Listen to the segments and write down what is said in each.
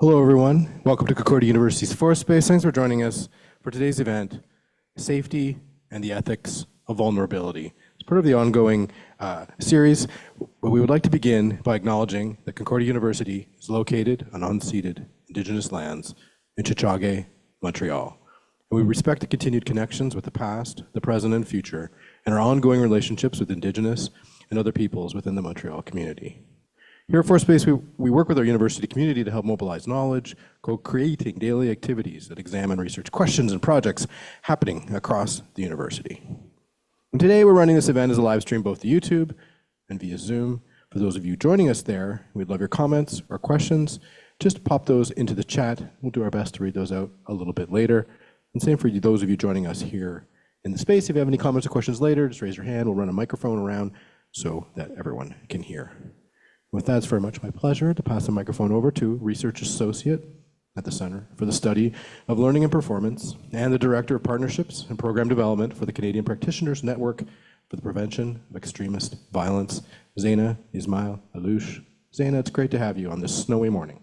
Hello, everyone. Welcome to Concordia University's Forest Space. Thanks for joining us for today's event, Safety and the Ethics of Vulnerability. It's part of the ongoing series, but we would like to begin by acknowledging that Concordia University is located on unceded Indigenous lands in Tiohtià, Montreal. And we respect the continued connections with the past, the present, and future, and our ongoing relationships with Indigenous and other peoples within the Montreal community. Here at Forest Space, we work with our university community to help mobilize knowledge, co-creating daily activities that examine research questions and projects happening across the university. And today we're running this event as a live stream both to YouTube and via Zoom. For those of you joining us there, we'd love your comments or questions. Just pop those into the chat. We'll do our best to read those out a little bit later. And same for you, those of you joining us here in the space. If you have any comments or questions later, just raise your hand. We'll run a microphone around so that everyone can hear. With that, it's very much my pleasure to pass the microphone over to Research Associate at the Center for the Study of Learning and Performance and the Director of Partnerships and Program Development for the Canadian Practitioners Network for the Prevention of Extremist Violence, Zeina Ismail Allouche. Zeina, it's great to have you on this snowy morning.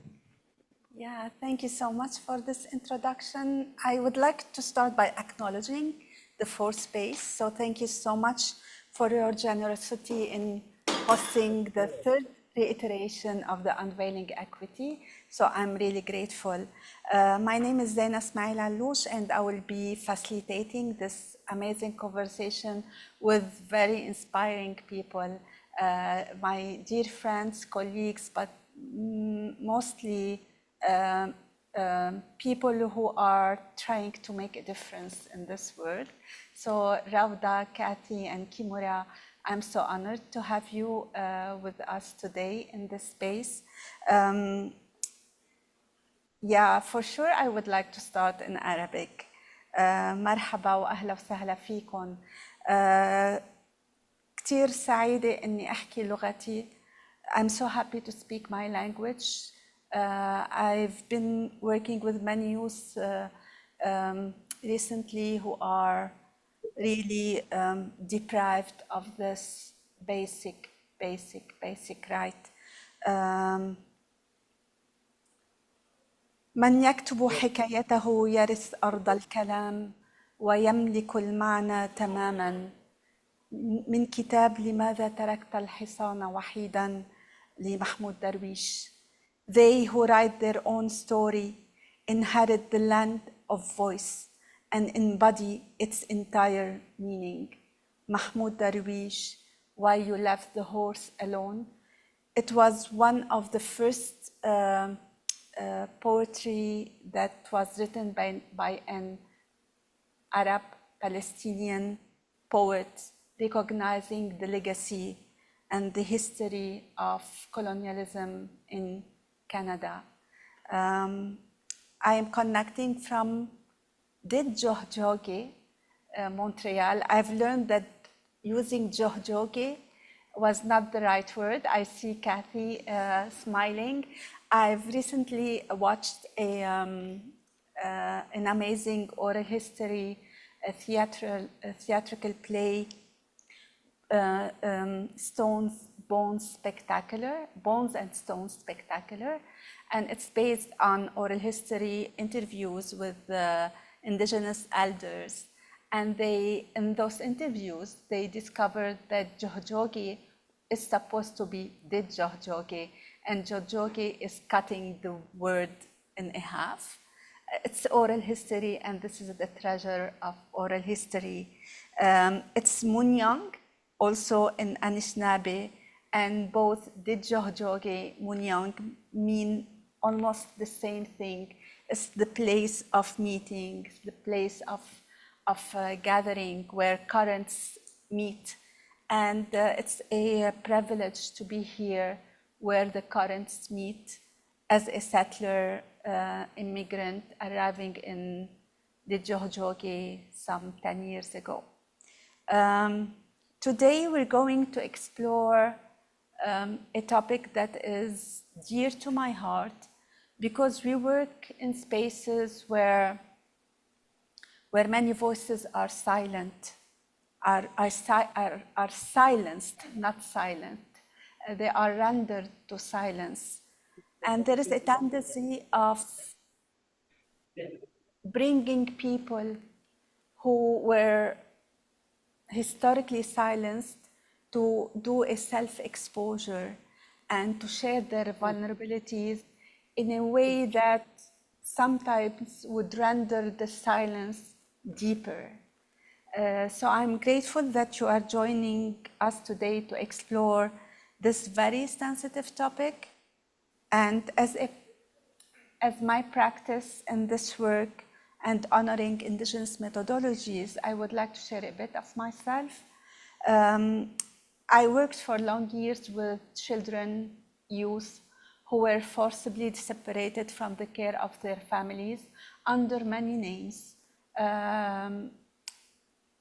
Yeah, thank you so much for this introduction. I would like to start by acknowledging the Forest Space. So thank you so much for your generosity in hosting the third reiteration of the Unveiling Equity. So I'm really grateful. My name is Zeina Ismail Allouche, and I will be facilitating this amazing conversation with very inspiring people, my dear friends, colleagues, but mostly people who are trying to make a difference in this world. So Rauda, Cathy, and Kimura, I'm so honored to have you with us today in this space. Yeah, for sure, I would like to start in Arabic. مرحبا وأهلا وسهلا فيكم. كتير سعيدة إني أحكي لغتي. I'm so happy to speak my language. I've been working with many youth recently who are really deprived of this basic right. من يكتب حكايته يرث أرض الكلام ويملك المعنى تماما. من كتاب لماذا تركت الحصان وحيدا لمحمود درويش. They who write their own story inherit the land of voice and embody its entire meaning. Mahmoud Darwish, Why You Left the Horse Alone. It was one of the first poetry that was written by an Arab Palestinian poet, recognizing the legacy and the history of colonialism in Canada. I am connecting from Tiohtià, Montreal. I've learned that using Tiohtià was not the right word. I see Cathy smiling. I've recently watched an amazing oral history, a theatrical play, Bones and Stones Spectacular, and it's based on oral history interviews with Indigenous elders, and in those interviews, they discovered that Tiohtià is supposed to be Tiohtià, and Tiohtià is cutting the word in half. It's oral history, and this is the treasure of oral history. It's Munyang, also in Anishinaabe, and both Tiohtià, Munyang mean almost the same thing. It's the place of meeting, the place of gathering where currents meet. And it's a privilege to be here where the currents meet as a settler immigrant arriving in Tiohtià some 10 years ago. Today we're going to explore a topic that is dear to my heart, because we work in spaces where many voices are silent, are silenced, not silent. They are rendered to silence. And there is a tendency of bringing people who were historically silenced to do a self-exposure and to share their vulnerabilities in a way that sometimes would render the silence deeper. So I'm grateful that you are joining us today to explore this very sensitive topic. And as my practice in this work and honoring Indigenous methodologies, I would like to share a bit of myself. I worked for long years with children, youth, who were forcibly separated from the care of their families under many names,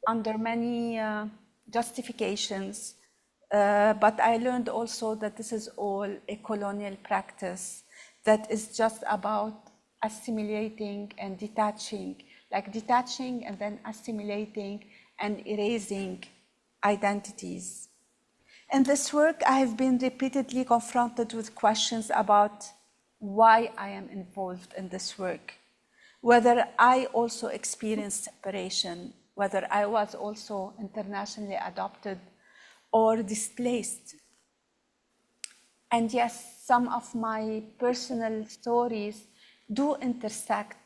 under many justifications. But I learned also that this is all a colonial practice that is just about assimilating and detaching, like detaching and then assimilating and erasing identities. In this work, I have been repeatedly confronted with questions about why I am involved in this work, whether I also experienced separation, whether I was also internationally adopted or displaced. And yes, some of my personal stories do intersect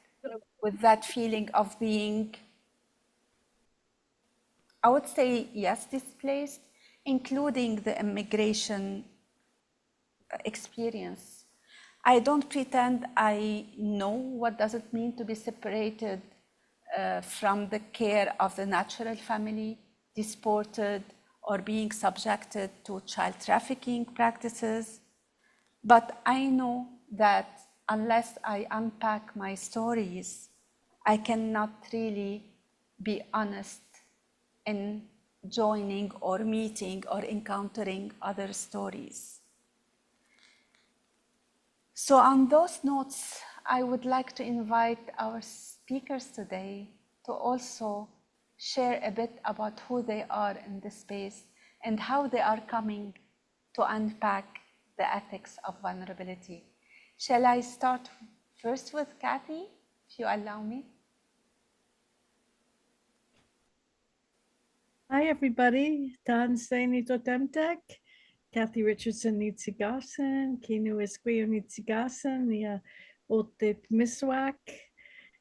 with that feeling of being, I would say, yes, displaced, including the immigration experience. I don't pretend I know what does it mean to be separated from the care of the natural family, deported, or being subjected to child trafficking practices. But I know that unless I unpack my stories, I cannot really be honest in joining or meeting or encountering other stories. So on those notes, I would like to invite our speakers today to also share a bit about who they are in this space and how they are coming to unpack the ethics of vulnerability. Shall I start first with Cathy, if you allow me? Hi, everybody. Tansay Nitotemtek, Cathy Richardson Nitsigasan, Kineweskwêw Nitsigasan, the Otip.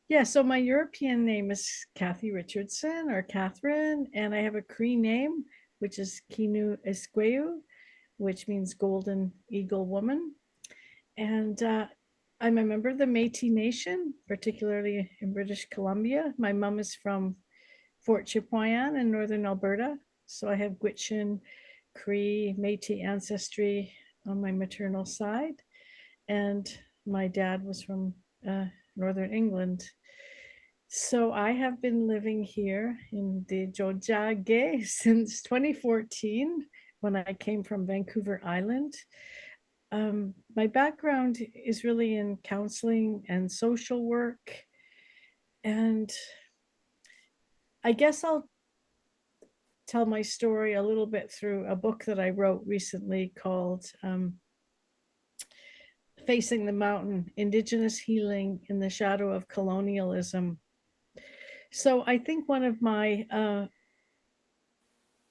Yeah, so my European name is Cathy Richardson or Catherine, and I have a Cree name, which is Kineweskwêw, which means golden eagle woman. And I'm a member of the Métis Nation, particularly in British Columbia. My mom is from Fort Chipewyan in northern Alberta. So I have Gwich'in, Cree, Métis ancestry on my maternal side. And my dad was from northern England. So I have been living here in the Tiohtià since 2014 when I came from Vancouver Island. My background is really in counseling and social work. And I guess I'll tell my story a little bit through a book that I wrote recently called Facing the Mountain, Indigenous Healing in the Shadow of Colonialism. So I think one of my,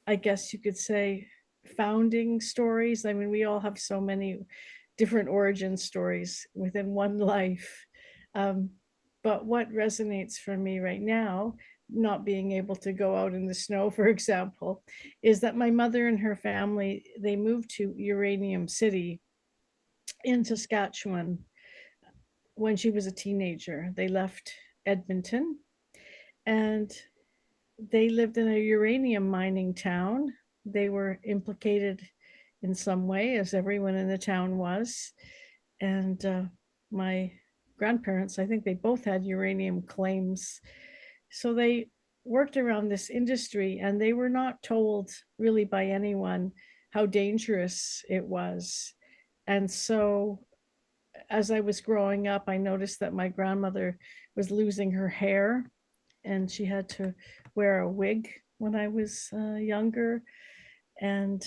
I guess you could say, founding stories, I mean, we all have so many different origin stories within one life. But what resonates for me right now, not being able to go out in the snow, for example, is that my mother and her family, they moved to Uranium City in Saskatchewan when she was a teenager. They left Edmonton and they lived in a uranium mining town. They were implicated in some way, as everyone in the town was. And my grandparents, I think they both had uranium claims. So they worked around this industry and they were not told really by anyone how dangerous it was. And so as I was growing up, I noticed that my grandmother was losing her hair and she had to wear a wig when I was younger. And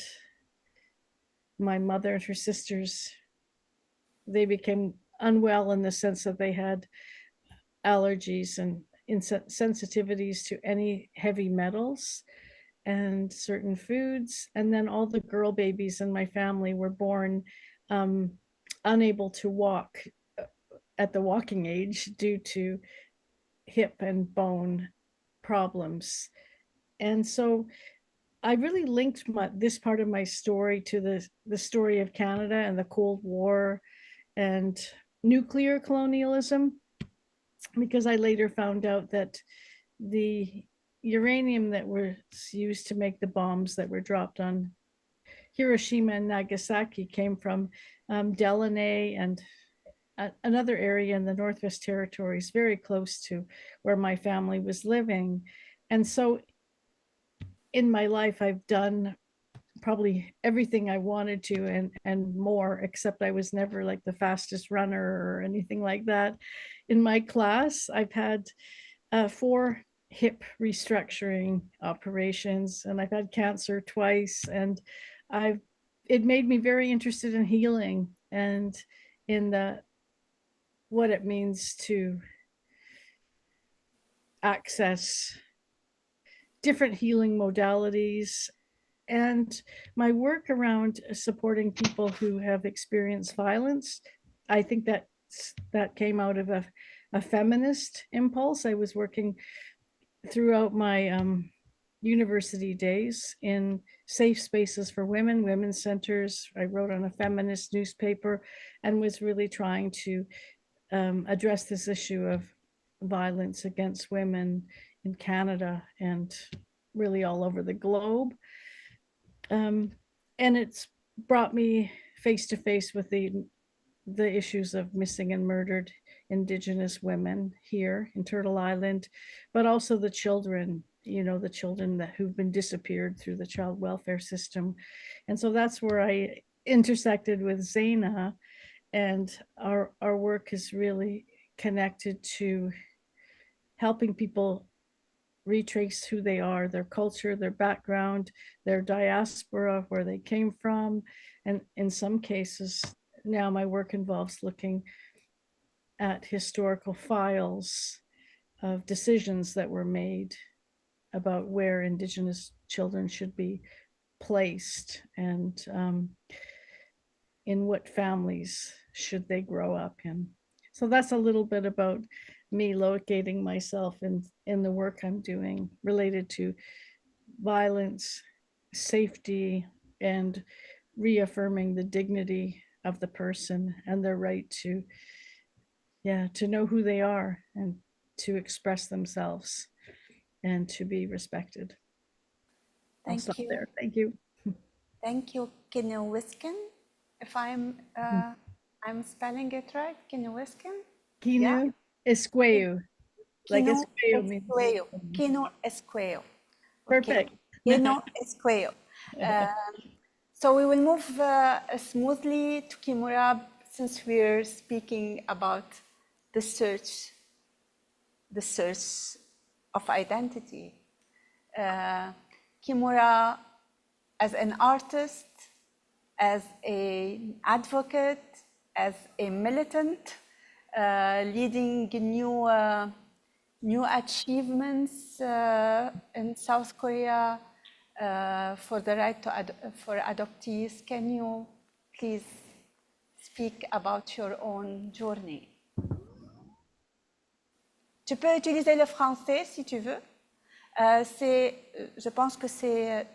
my mother and her sisters they became unwell in the sense that they had allergies and sensitivities to any heavy metals and certain foods. And then all the girl babies in my family were born unable to walk at the walking age due to hip and bone problems. And so I really linked this part of my story to the story of Canada and the Cold War and nuclear colonialism, because I later found out that the uranium that was used to make the bombs that were dropped on Hiroshima and Nagasaki came from Delaney and another area in the Northwest Territories, very close to where my family was living. And so in my life, I've done probably everything I wanted to and more, except I was never like the fastest runner or anything like that. In my class, I've had 4 hip restructuring operations, and I've had cancer twice, and it made me very interested in healing and in what it means to access different healing modalities. And my work around supporting people who have experienced violence, I think that came out of a feminist impulse. I was working throughout my university days in safe spaces for women, women's centers. I wrote on a feminist newspaper and was really trying to address this issue of violence against women in Canada and really all over the globe. And it's brought me face to face with the issues of missing and murdered Indigenous women here in Turtle Island, but also the children, the children who've been disappeared through the child welfare system. And so that's where I intersected with Zaina, and our work is really connected to helping people retrace who they are, their culture, their background, their diaspora, where they came from. And in some cases, now my work involves looking at historical files of decisions that were made about where Indigenous children should be placed and in what families should they grow up in. So that's a little bit about me locating myself in the work I'm doing related to violence, safety, and reaffirming the dignity of the person and their right to know who they are and to express themselves and to be respected. I'll Thank stop you. there. Thank you. Thank you, Kineweskwêw. If I'm spelling it right, Kineweskwêw. Kineweskwêw. Like Esqueo means. Kineweskwêw. Perfect. Kineweskwêw. So we will move smoothly to Kimura, since we're speaking about the search of identity. Kimura, as an artist, as an advocate, as a militant, leading new achievements in South Korea for the right for adoptees. Can you please speak about your own journey? Tu peux utiliser le français si tu veux. Je pense que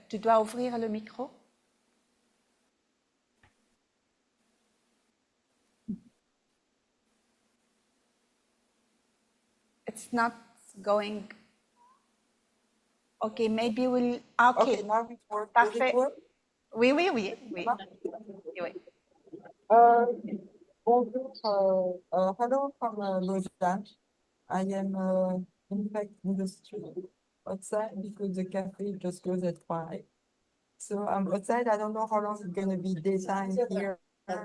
tu dois ouvrir le micro. It's not going. Okay, maybe we'll. Okay, now it works. Parfait. Oui. Bonjour, hello from Lausanne. I am in fact in the street outside because the cafe just goes at 5. So I'm outside. I don't know how long it's gonna be daytime here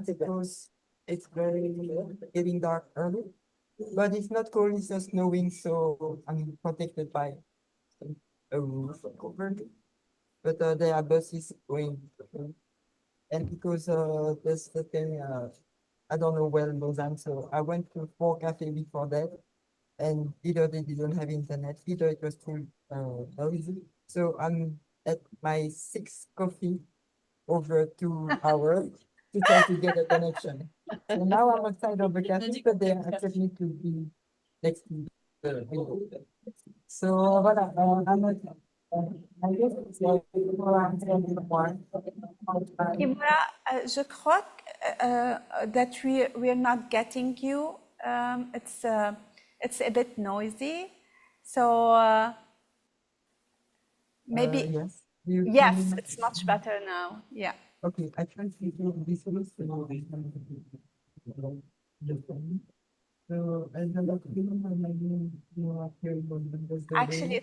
because it's getting dark early. But it's not cold, it's just snowing, so I'm protected by a roof covered. But there are buses going, and because there's certain I don't know well Lausanne, so I went to 4 cafes before that, and either they didn't have internet, either it was too noisy. So I'm at my 6th coffee over 2 hours to try to get a connection. So now I'm outside of the cafe, but they accept me to be next to the window. So voilà, I'm not, I guess it's like one. Kimura, je crois that we're not getting you. It's a bit noisy. So maybe, Yes. yes, it's much better now. Yeah. Okay, I try to do this one. So, and then Actually,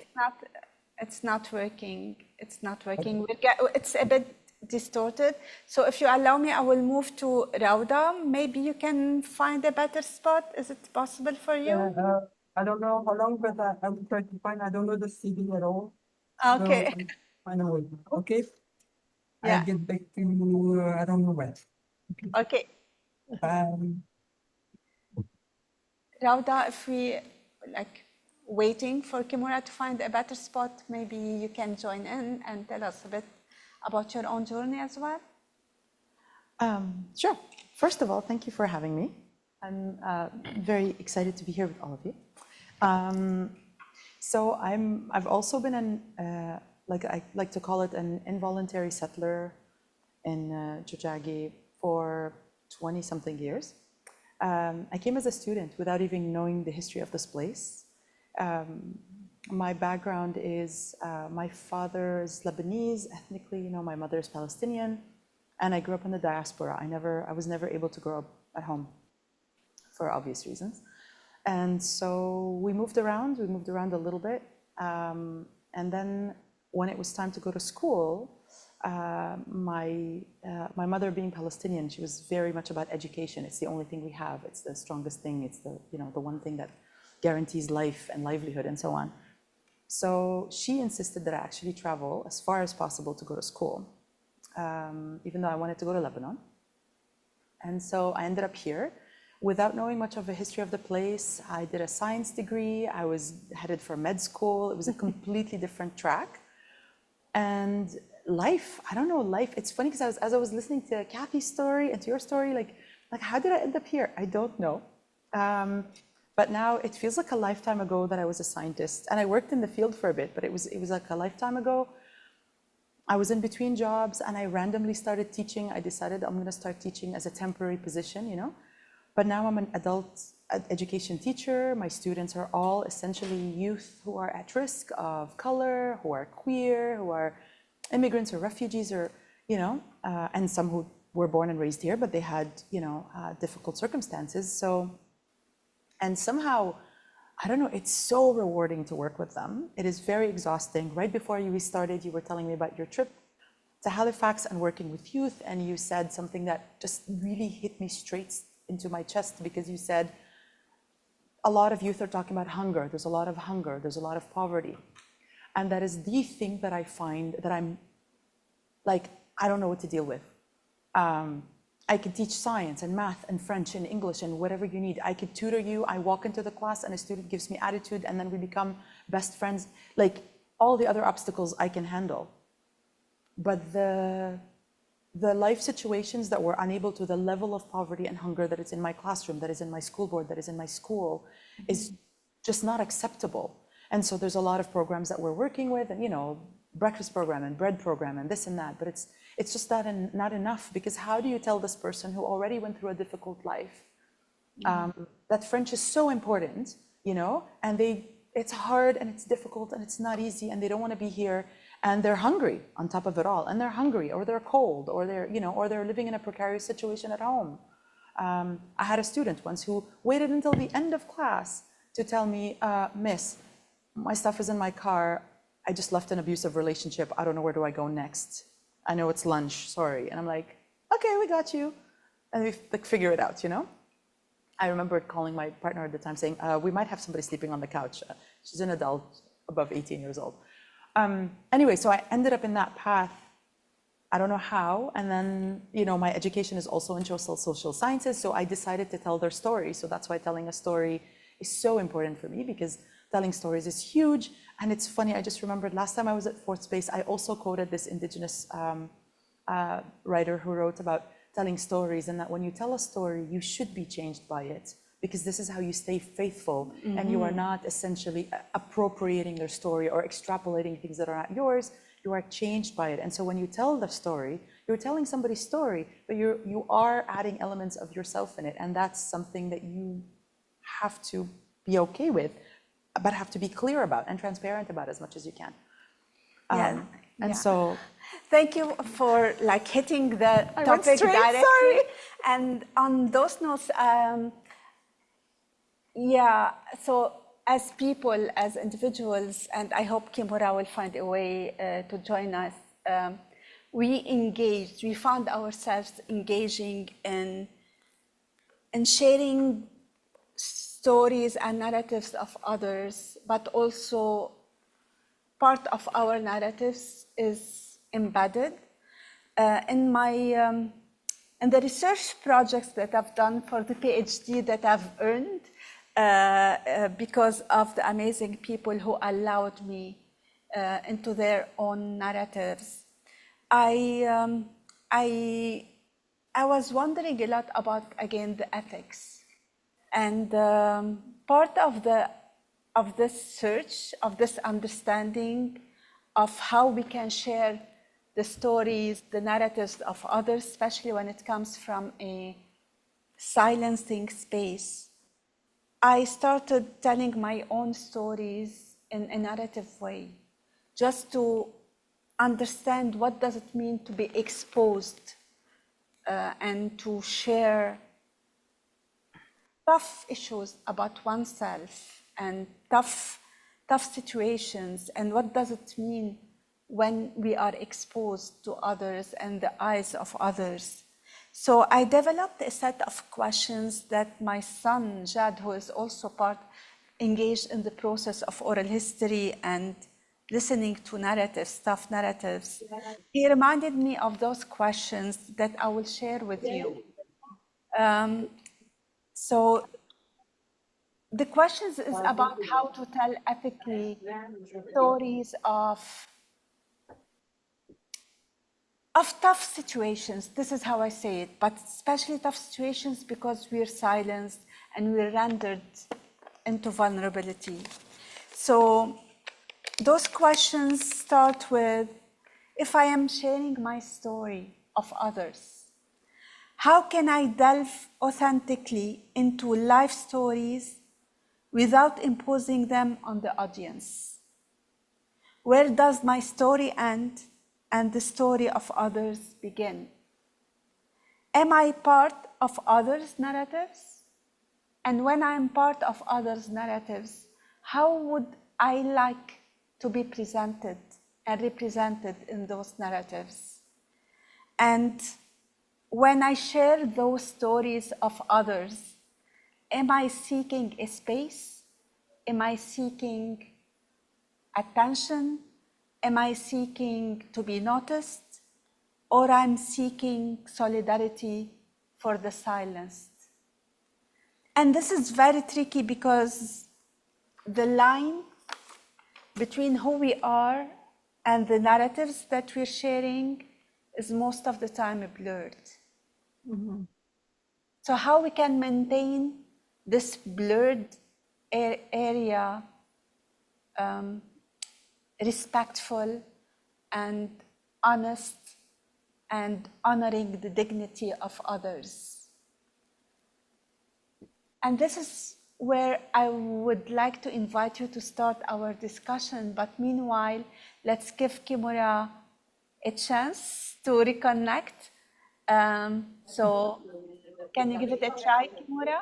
it's not working. It's not working. It's a bit distorted. So if you allow me, I will move to Rauda. Maybe you can find a better spot. Is it possible for you? I don't know how long, but I will try to find. I don't know the city at all. Okay. So, find a way. Okay. Yeah. I'll get back to you. I don't know when. Okay. Rauda, if we like waiting for Kimura to find a better spot, maybe you can join in and tell us a bit about your own journey as well. Sure. First of all, thank you for having me. I'm very excited to be here with all of you. So I've also been an, like I like to call it, an involuntary settler in Tiohtià for 20-something years. I came as a student without even knowing the history of this place. My background is my father is Lebanese ethnically, you know, my mother is Palestinian, and I grew up in the diaspora. I was never able to grow up at home for obvious reasons. And so we moved around a little bit. And then when it was time to go to school, my mother being Palestinian, she was very much about education. It's the only thing we have. It's the strongest thing. It's the, you know, the one thing that guarantees life and livelihood and so on. So she insisted that I actually travel as far as possible to go to school, even though I wanted to go to Lebanon. And so I ended up here without knowing much of the history of the place. I did a science degree. I was headed for med school. It was a completely different track. And life, I don't know, life, it's funny because as I was listening to Cathy's story and to your story, like how did I end up here? I don't know. But now it feels like a lifetime ago that I was a scientist, and I worked in the field for a bit, but it was like a lifetime ago. I was in between jobs and I randomly started teaching. I decided I'm gonna start teaching as a temporary position, you know? But now I'm an adult education teacher. My students are all essentially youth who are at risk of color, who are queer, who are immigrants or refugees, or, you know, and some who were born and raised here, but they had, you know, difficult circumstances. So, and somehow, I don't know, it's so rewarding to work with them. It is very exhausting. Right before we started, you were telling me about your trip to Halifax and working with youth, and you said something that just really hit me straight into my chest, because you said a lot of youth are talking about hunger. There's a lot of hunger. There's a lot of poverty. And that is the thing that I find that I'm like, I don't know what to deal with. I could teach science and math and French and English and whatever you need. I could tutor you. I walk into the class and a student gives me attitude, and then we become best friends. Like all the other obstacles I can handle. But the life situations that we're unable to, the level of poverty and hunger that is in my classroom, that is in my school board, that is in my school, is just not acceptable. And so there's a lot of programs that we're working with, and, you know, breakfast program and bread program and this and that, but it's just not enough, because how do you tell this person who already went through a difficult life that French is so important, you know, and it's hard and it's difficult and it's not easy, and they don't want to be here, and they're hungry on top of it all, and they're hungry, or they're cold, or they're, you know, or they're living in a precarious situation at home. I had a student once who waited until the end of class to tell me, Miss, my stuff is in my car. I just left an abusive relationship. I don't know, where do I go next? I know it's lunch, sorry. And I'm like, okay, we got you. And we like figure it out, you know? I remember calling my partner at the time saying, we might have somebody sleeping on the couch. She's an adult, above 18 years old. Anyway, so I ended up in that path I don't know how. And then, my education is also in social sciences, so I decided to tell their story. So that's why telling a story is so important for me, because telling stories is huge. And it's funny, I just remembered last time I was at Fort Space, I also quoted this Indigenous writer who wrote about telling stories, and that when you tell a story, you should be changed by it, because this is how you stay faithful, and you are not essentially appropriating their story or extrapolating things that are not yours. You are changed by it. And so when you tell the story, you're telling somebody's story, but you are adding elements of yourself in it, and that's something that you have to be okay with, but have to be clear about and transparent about as much as you can. Yeah. And so, thank you for hitting the went topic straight, directly. sorry. And on those notes, so as people, as individuals, and I hope Kimura will find a way to join us, we found ourselves engaging in sharing stories and narratives of others, but also part of our narratives is embedded in the research projects that I've done for the PhD that I've earned because of the amazing people who allowed me into their own narratives. I was wondering a lot about, again, the ethics. And part of this search, of this understanding of how we can share the stories, the narratives of others, especially when it comes from a silencing space, I started telling my own stories in a narrative way, just to understand what does it mean to be exposed and to share tough issues about oneself and tough situations, and what does it mean when we are exposed to others and the eyes of others. So I developed a set of questions that my son, Jad, who is also engaged in the process of oral history and listening to narratives, tough narratives, he reminded me of those questions that I will share with you. So the questions is about how to tell ethically stories of tough situations. This is how I say it, but especially tough situations because we're silenced and we're rendered into vulnerability. So those questions start with, if I am sharing my story of others, how can I delve authentically into life stories without imposing them on the audience? Where does my story end and the story of others begin? Am I part of others' narratives? And when I'm part of others' narratives, how would I like to be presented and represented in those narratives? And when I share those stories of others, am I seeking a space? Am I seeking attention? Am I seeking to be noticed? Or I'm seeking solidarity for the silenced? And this is very tricky because the line between who we are and the narratives that we're sharing is most of the time blurred. Mm-hmm. So how we can maintain this blurred area respectful and honest and honoring the dignity of others. And this is where I would like to invite you to start our discussion. But meanwhile, let's give Kimura a chance to reconnect. So can you give it a try, Kimura?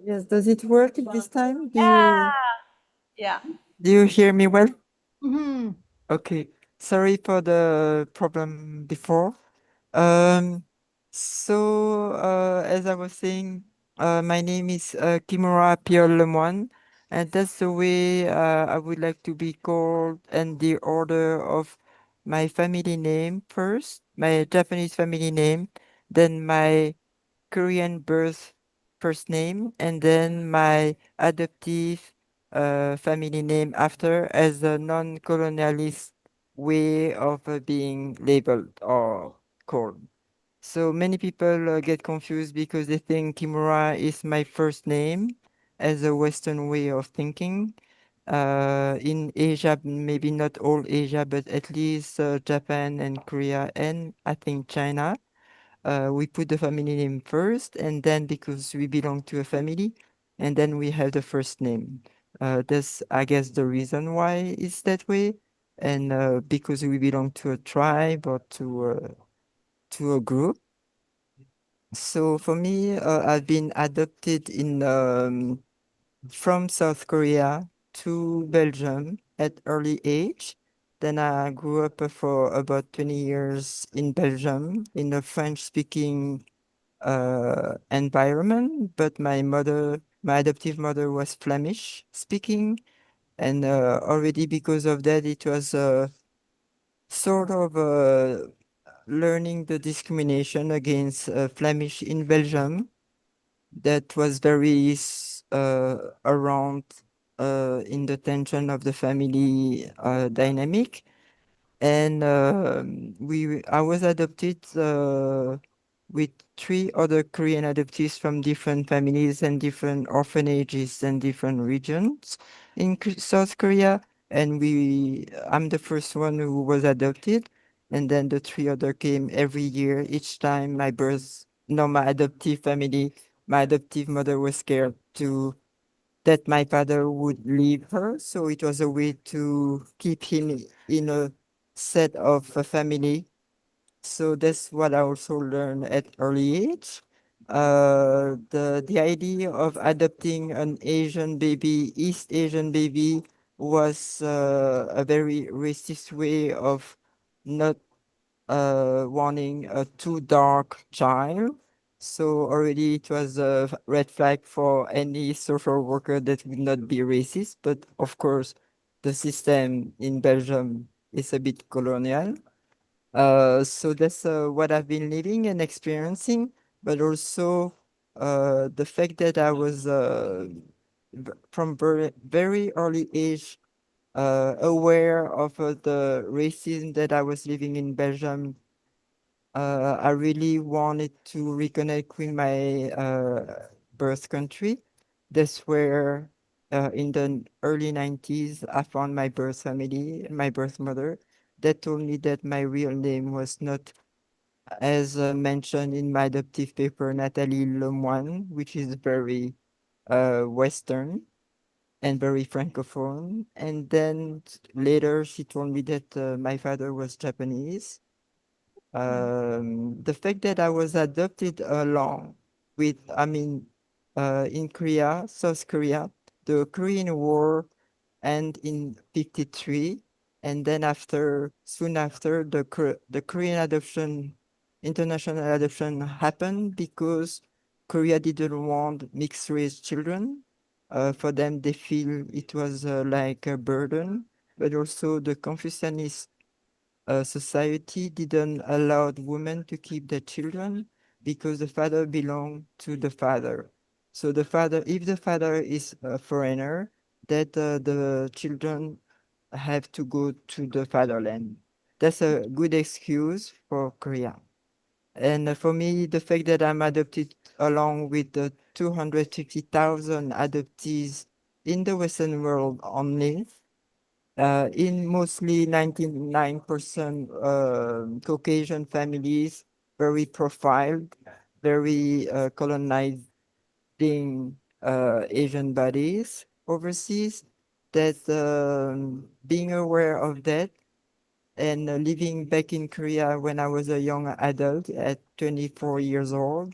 Yes, does it work this time? Yeah. Do you hear me well? Mm-hmm. Okay, sorry for the problem before. As I was saying, my name is Kimura Pierre Lemoine, and that's the way I would like to be called, and the order of my family name first. my Japanese family name, then my Korean birth first name, and then my adoptive family name after, as a non-colonialist way of being labeled or called. So many people get confused because they think Kimura is my first name as a Western way of thinking. In Asia, maybe not all Asia, but at least Japan and Korea, and I think China, we put the family name first, and then because we belong to a family, and then we have the first name. That's, I guess, the reason why it's that way, and because we belong to a tribe or to a group. So for me, I've been adopted in from South Korea to Belgium at early age. Then I grew up for about 20 years in Belgium in a French-speaking environment. But my adoptive mother was Flemish speaking, and already because of that, it was sort of learning the discrimination against Flemish in Belgium that was very around in the tension of the family dynamic. And I was adopted with three other Korean adoptees from different families and different orphanages and different regions in South Korea. And I'm the first one who was adopted. And then the three other came every year. Each time my adoptive family, my adoptive mother was scared that my father would leave her. So it was a way to keep him in a set of a family. So that's what I also learned at early age. The idea of adopting an Asian baby, East Asian baby, was a very racist way of not wanting a too dark child. So already it was a red flag for any social worker that would not be racist. But of course, the system in Belgium is a bit colonial. So that's what I've been living and experiencing, but also the fact that I was from very early age aware of the racism that I was living in Belgium. I really wanted to reconnect with my birth country. That's where, in the early 90s, I found my birth family, my birth mother, that told me that my real name was not, as mentioned in my adoptive paper, Nathalie Lemoine, which is very Western and very francophone. And then later, she told me that my father was Japanese. The fact that I was adopted along with, in Korea, South Korea, the Korean War ended in 53, and then soon after, the Korean adoption, international adoption happened because Korea didn't want mixed race children. For them, they feel it was like a burden, but also the Confucianist society didn't allow women to keep their children because the father belonged to the father. So if the father is a foreigner, that the children have to go to the fatherland. That's a good excuse for Korea. And for me, the fact that I'm adopted along with the 250,000 adoptees in the Western world only, in mostly 99% Caucasian families, very profiled, very colonizing Asian bodies overseas, that being aware of that and living back in Korea when I was a young adult at 24 years old,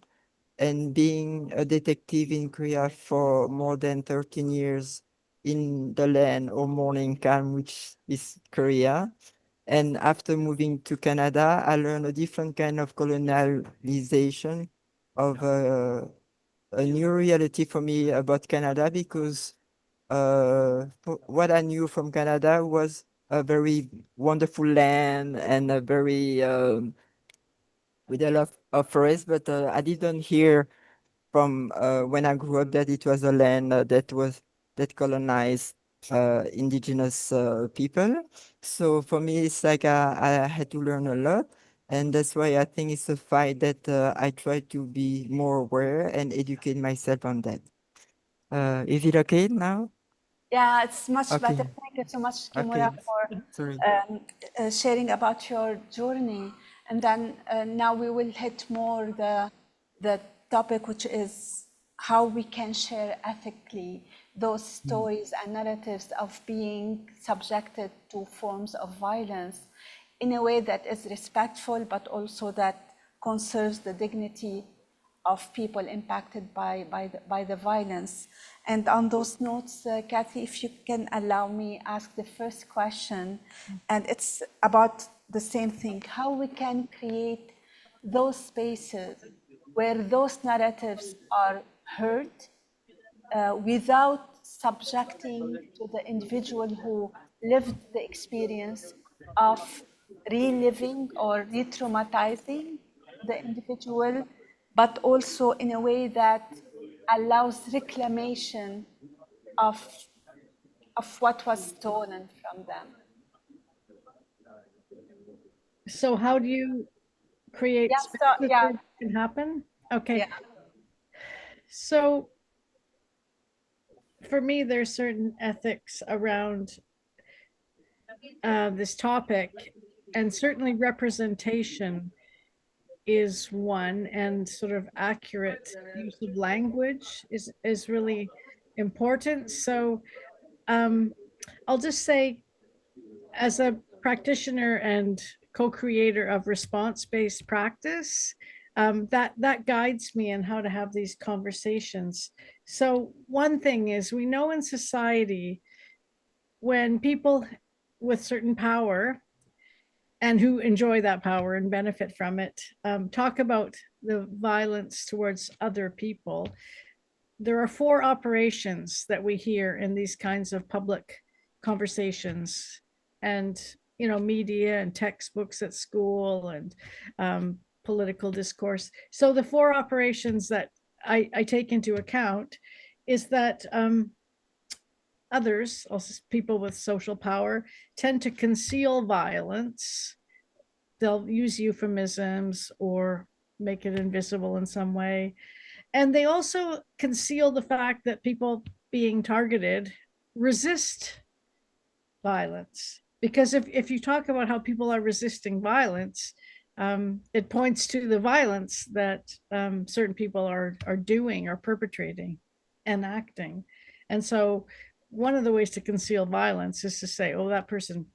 and being a detective in Korea for more than 13 years in the land of morning calm, which is Korea. And after moving to Canada, I learned a different kind of colonialization of a new reality for me about Canada, because what I knew from Canada was a very wonderful land and a very with a lot of forest, but I didn't hear from when I grew up that it was a land that colonized indigenous people. So for me, it's like I had to learn a lot, and that's why I think it's a fight that I try to be more aware and educate myself on that. Is it okay now? Yeah, it's much better. Okay. Thank you so much, Okay. Kimura, for Sorry. sharing about your journey. And then now we will hit more the topic, which is how we can share ethically those stories and narratives of being subjected to forms of violence in a way that is respectful, but also that conserves the dignity of people impacted by the violence. And on those notes, Cathy, if you can allow me ask the first question, and it's about the same thing, how we can create those spaces where those narratives are heard without subjecting to the individual who lived the experience of reliving or re-traumatizing the individual, but also in a way that allows reclamation of what was stolen from them. So how do you create Yeah, spaces so, yeah, where it can happen? Okay. yeah. So for me, there's certain ethics around this topic, and certainly representation is one, and sort of accurate use of language is really important. So I'll just say, as a practitioner and co-creator of response-based practice, that guides me in how to have these conversations. So one thing is, we know in society, when people with certain power and who enjoy that power and benefit from it talk about the violence towards other people, there are 4 operations that we hear in these kinds of public conversations, and media and textbooks at school, and political discourse. So the 4 operations that I take into account is that others, also people with social power, tend to conceal violence. They'll use euphemisms or make it invisible in some way. And they also conceal the fact that people being targeted resist violence. Because if you talk about how people are resisting violence, it points to the violence that certain people are doing or perpetrating, enacting. And so one of the ways to conceal violence is to say, oh, that person,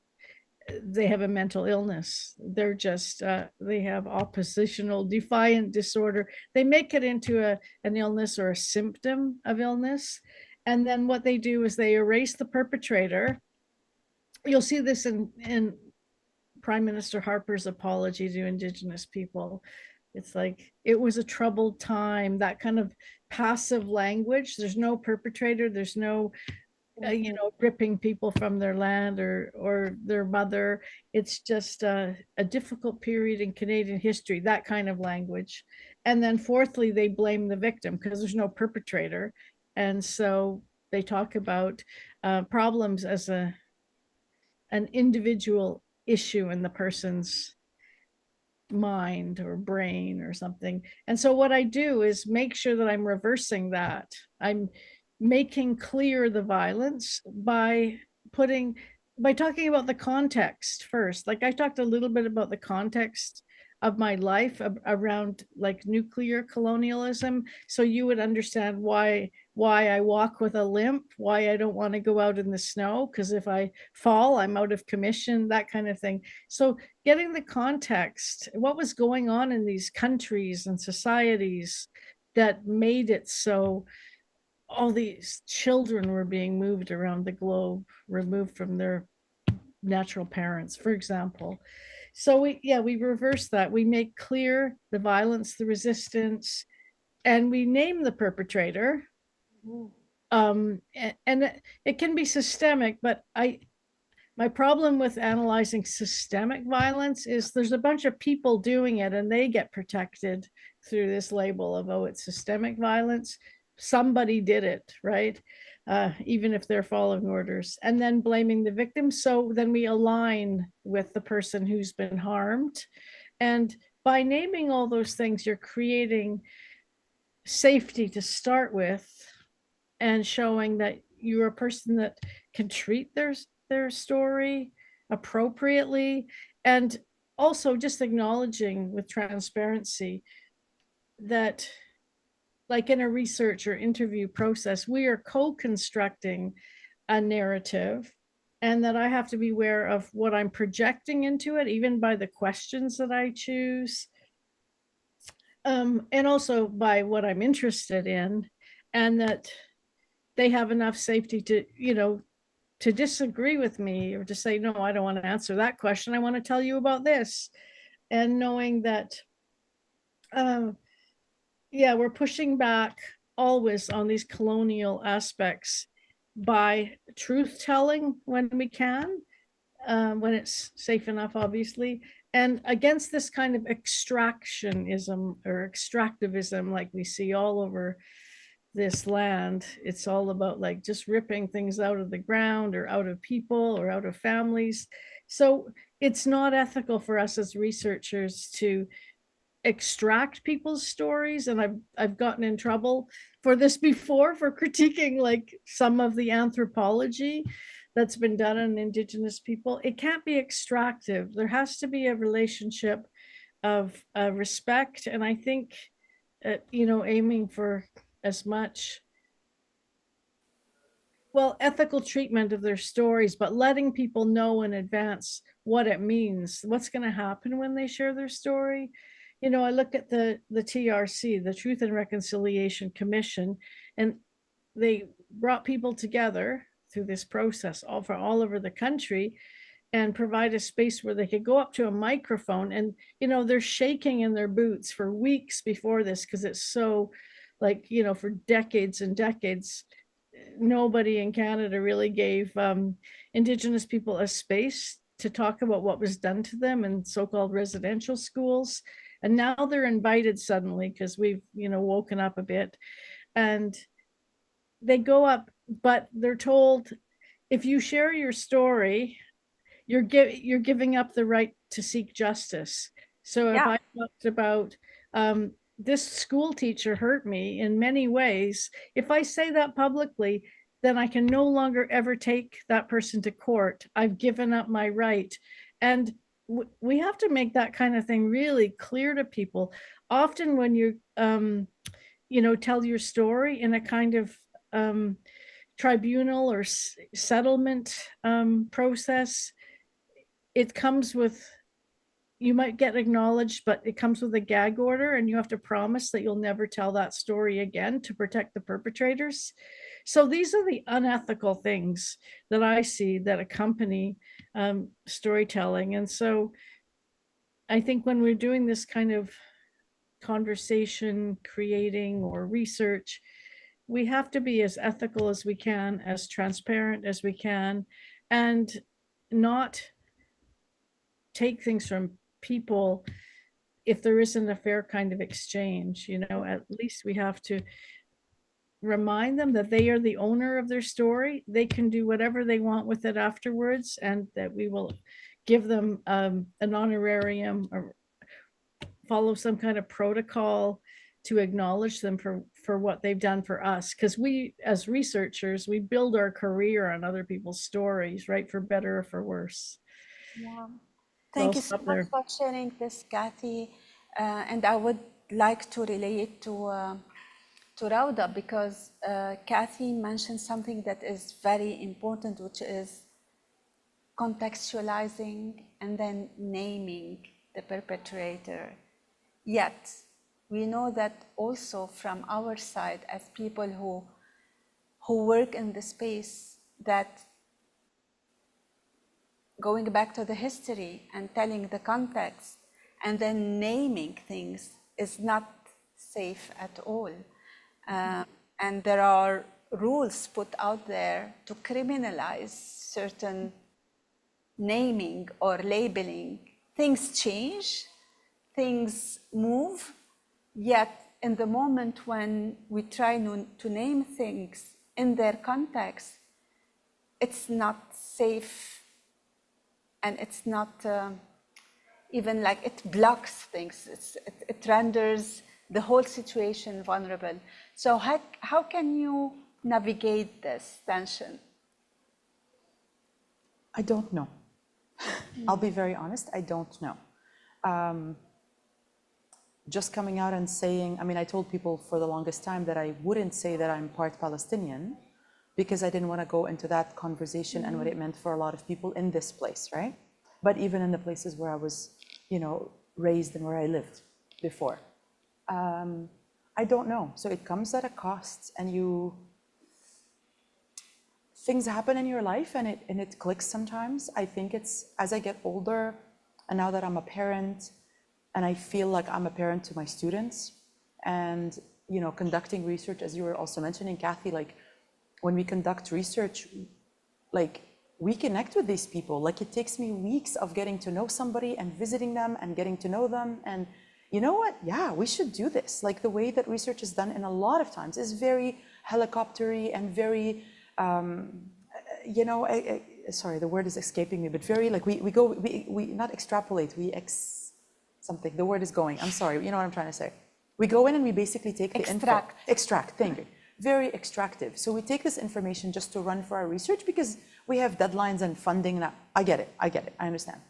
they have a mental illness. They're just, they have oppositional defiant disorder. They make it into an illness or a symptom of illness. And then what they do is they erase the perpetrator. You'll see this in Prime Minister Harper's apology to Indigenous people. It's like, it was a troubled time, that kind of passive language. There's no perpetrator, there's no ripping people from their land or their mother. It's just a difficult period in Canadian history, that kind of language. And then fourthly, they blame the victim because there's no perpetrator. And so they talk about problems as an individual issue in the person's mind or brain or something. And so what I do is make sure that I'm reversing that. I'm making clear the violence by talking about the context first. Like, I talked a little bit about the context of my life around like nuclear colonialism, so you would understand why I walk with a limp, why I don't want to go out in the snow, because if I fall, I'm out of commission, that kind of thing. So getting the context, what was going on in these countries and societies that made it so all these children were being moved around the globe, removed from their natural parents, for example. So we reverse that. We make clear the violence, the resistance, and we name the perpetrator. And it can be systemic, but My problem with analyzing systemic violence is there's a bunch of people doing it and they get protected through this label of, oh, it's systemic violence. Somebody did it, right? Even if they're following orders, and then blaming the victim. So then we align with the person who's been harmed. And by naming all those things, you're creating safety to start with and showing that you're a person that can treat their story appropriately, and also just acknowledging with transparency that, like in a research or interview process, we are co-constructing a narrative, and that I have to be aware of what I'm projecting into it, even by the questions that I choose, and also by what I'm interested in, and that they have enough safety to, to disagree with me or to say, no, I don't want to answer that question. I want to tell you about this. And knowing that, we're pushing back always on these colonial aspects by truth telling when we can, when it's safe enough, obviously, and against this kind of extractionism or extractivism like we see all over this land. It's all about like just ripping things out of the ground or out of people or out of families. So it's not ethical for us as researchers to extract people's stories, and I've gotten in trouble for this before, for critiquing like some of the anthropology that's been done on Indigenous people. It can't be extractive. There has to be a relationship of respect, and I think aiming for as much, well, ethical treatment of their stories, but letting people know in advance what it means, what's going to happen when they share their story. I look at the TRC, the Truth and Reconciliation Commission, and they brought people together through this process all over the country and provide a space where they could go up to a microphone, and they're shaking in their boots for weeks before this, because it's so, like, for decades and decades, nobody in Canada really gave Indigenous people a space to talk about what was done to them in so-called residential schools. And now they're invited suddenly because we've, woken up a bit, and they go up, but they're told, if you share your story, you're giving up the right to seek justice. So if I talked about this school teacher hurt me in many ways, if I say that publicly, then I can no longer ever take that person to court. I've given up my right. And we have to make that kind of thing really clear to people. Often when you, tell your story in a kind of tribunal or settlement process, it comes with, you might get acknowledged, but it comes with a gag order, and you have to promise that you'll never tell that story again to protect the perpetrators. So these are the unethical things that I see that accompany storytelling. And so I think when we're doing this kind of conversation creating or research, we have to be as ethical as we can, as transparent as we can, and not take things from people if there isn't a fair kind of exchange. At least we have to remind them that they are the owner of their story. They can do whatever they want with it afterwards, and that we will give them an honorarium or follow some kind of protocol to acknowledge them for what they've done for us. Because we, as researchers, we build our career on other people's stories, right? For better or for worse. Yeah. Thank you so much for sharing this, Cathy. And I would like to relate to Rauda, because Cathy mentioned something that is very important, which is contextualizing and then naming the perpetrator. Yet, we know that also from our side, as people who work in the space, that going back to the history and telling the context and then naming things is not safe at all. And there are rules put out there to criminalize certain naming or labeling, things change, things move, yet in the moment when we try to name things in their context, it's not safe, and it's not even like, it blocks things. It renders the whole situation vulnerable. So how can you navigate this tension? I don't know. I'll be very honest, I don't know. Just coming out and saying, I mean, I told people for the longest time that I wouldn't say that I'm part Palestinian because I didn't want to go into that conversation and what it meant for a lot of people in this place, right? But even in the places where I was, raised and where I lived before. I don't know. So it comes at a cost, and things happen in your life, and it clicks sometimes. I think it's as I get older, and now that I'm a parent, and I feel like I'm a parent to my students, and conducting research, as you were also mentioning, Cathy, like when we conduct research, like we connect with these people. Like it takes me weeks of getting to know somebody and visiting them and getting to know them. And you know what? Yeah, we should do this. Like the way that research is done in a lot of times is very helicoptery and very, sorry, the word is escaping me, but very like we not extrapolate, something, the word is going, I'm sorry, you know what I'm trying to say. We go in and we basically take the info. Extract, thank you. Very extractive. So we take this information just to run for our research because we have deadlines and funding. And I get it, I understand.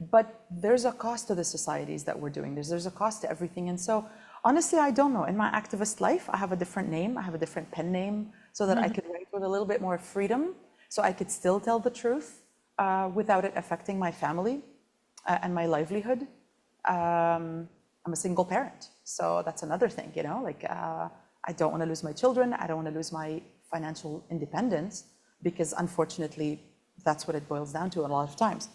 But there's a cost to the societies that we're doing. There's a cost to everything. And so honestly, I don't know. In my activist life, I have a different name. I have a different pen name so that I could write with a little bit more freedom. So I could still tell the truth without it affecting my family and my livelihood. I'm a single parent. So that's another thing, I don't want to lose my children. I don't want to lose my financial independence because unfortunately, that's what it boils down to a lot of times.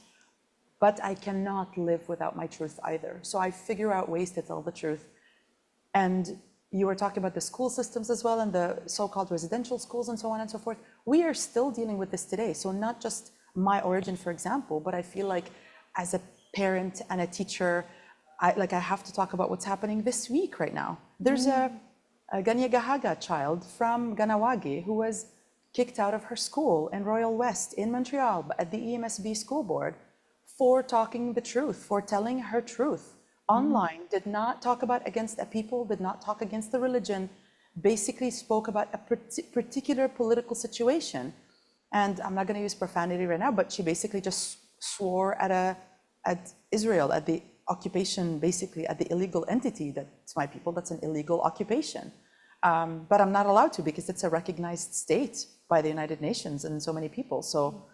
But I cannot live without my truth either. So I figure out ways to tell the truth. And you were talking about the school systems as well and the so-called residential schools and so on and so forth. We are still dealing with this today. So not just my origin, for example, but I feel like as a parent and a teacher, I have to talk about what's happening this week right now. There's a Ganyagahaga child from Ganawagi who was kicked out of her school in Royal West in Montreal at the EMSB school board for talking the truth, for telling her truth. Online, did not talk about against a people, did not talk against the religion, basically spoke about a particular political situation. And I'm not going to use profanity right now, but she basically just swore at Israel, at the occupation, basically at the illegal entity. That's my people, that's an illegal occupation. But I'm not allowed to because it's a recognized state by the United Nations and so many people. So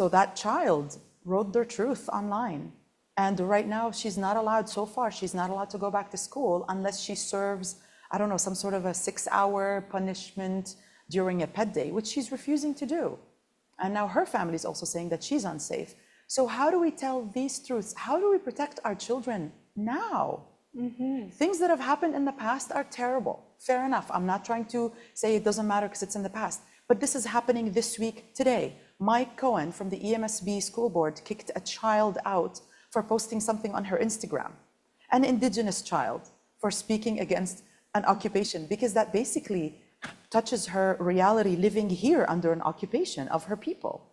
that child wrote their truth online. And right now she's not allowed, so far, she's not allowed to go back to school unless she serves, I don't know, some sort of a 6-hour punishment during a pet day, which she's refusing to do. And now her family is also saying that she's unsafe. So how do we tell these truths? How do we protect our children now? Things that have happened in the past are terrible. Fair enough. I'm not trying to say it doesn't matter because it's in the past. But this is happening this week, today. Mike Cohen from the EMSB school board kicked a child out for posting something on her Instagram. An Indigenous child for speaking against an occupation because that basically touches her reality living here under an occupation of her people.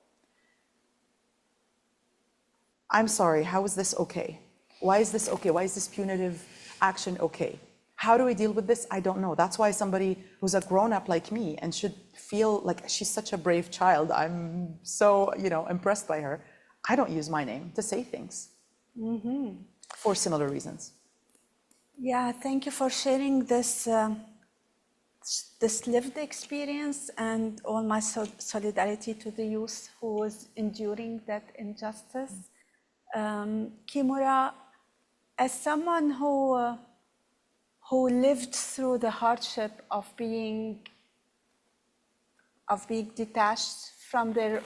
I'm sorry, how is this okay? Why is this okay? Why is this punitive action okay? How do we deal with this? I don't know. That's why somebody who's a grown-up like me and should feel like she's such a brave child, I'm so, impressed by her. I don't use my name to say things for similar reasons. Yeah, thank you for sharing this lived experience, and all my solidarity to the youth who is enduring that injustice. Kimura, as someone who lived through the hardship of being detached from their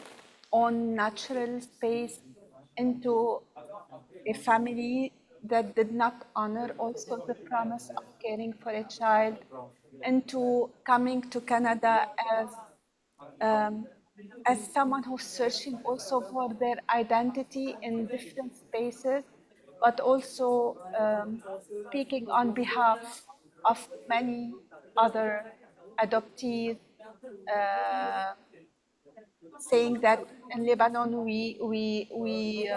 own natural space into a family that did not honor also the promise of caring for a child, into coming to Canada as as someone who's searching also for their identity in different spaces, but also speaking on behalf of many other adoptees, uh, saying that in Lebanon we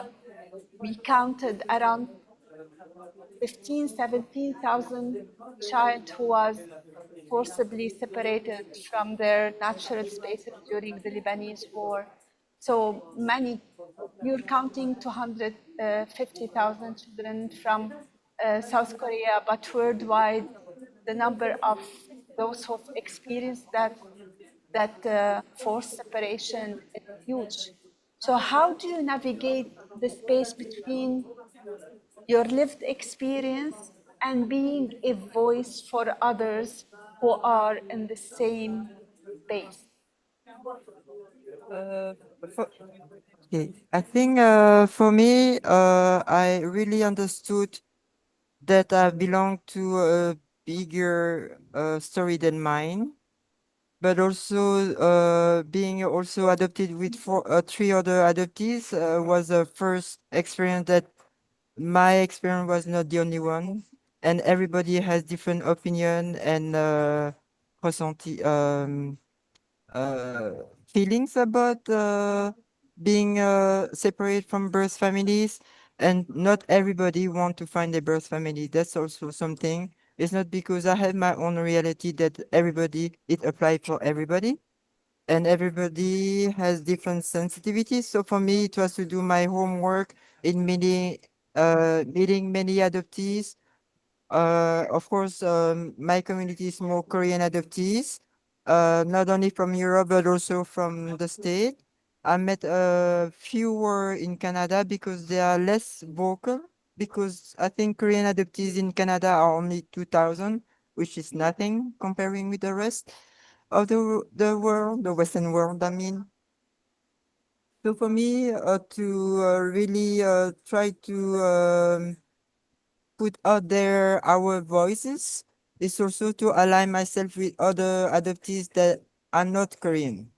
counted around 17,000 child who was forcibly separated from their natural spaces during the Lebanese war. So many, you're counting 250,000 children from South Korea, but worldwide, the number of those who've experienced that forced separation is huge. So how do you navigate the space between your lived experience and being a voice for others who are in the same space? Uh, okay, I think for me, I really understood that I belong to a bigger story than mine, but also being also adopted with three other adoptees was a first experience that my experience was not the only one, and everybody has different opinion and ressenti, uh, feelings about being separate from birth families, and not everybody want to find a birth family. That's also something. It's not because I have my own reality that everybody it applies for everybody, and everybody has different sensitivities. So for me, it was to do my homework in meeting many adoptees. Of course, my community is more Korean adoptees, not only from Europe, but also from the state. I met a fewer in Canada because they are less vocal, because I think Korean adoptees in Canada are only 2,000, which is nothing comparing with the rest of the world, the Western world, I mean. So for me, to really try to put out there our voices is also to align myself with other adoptees that are not Korean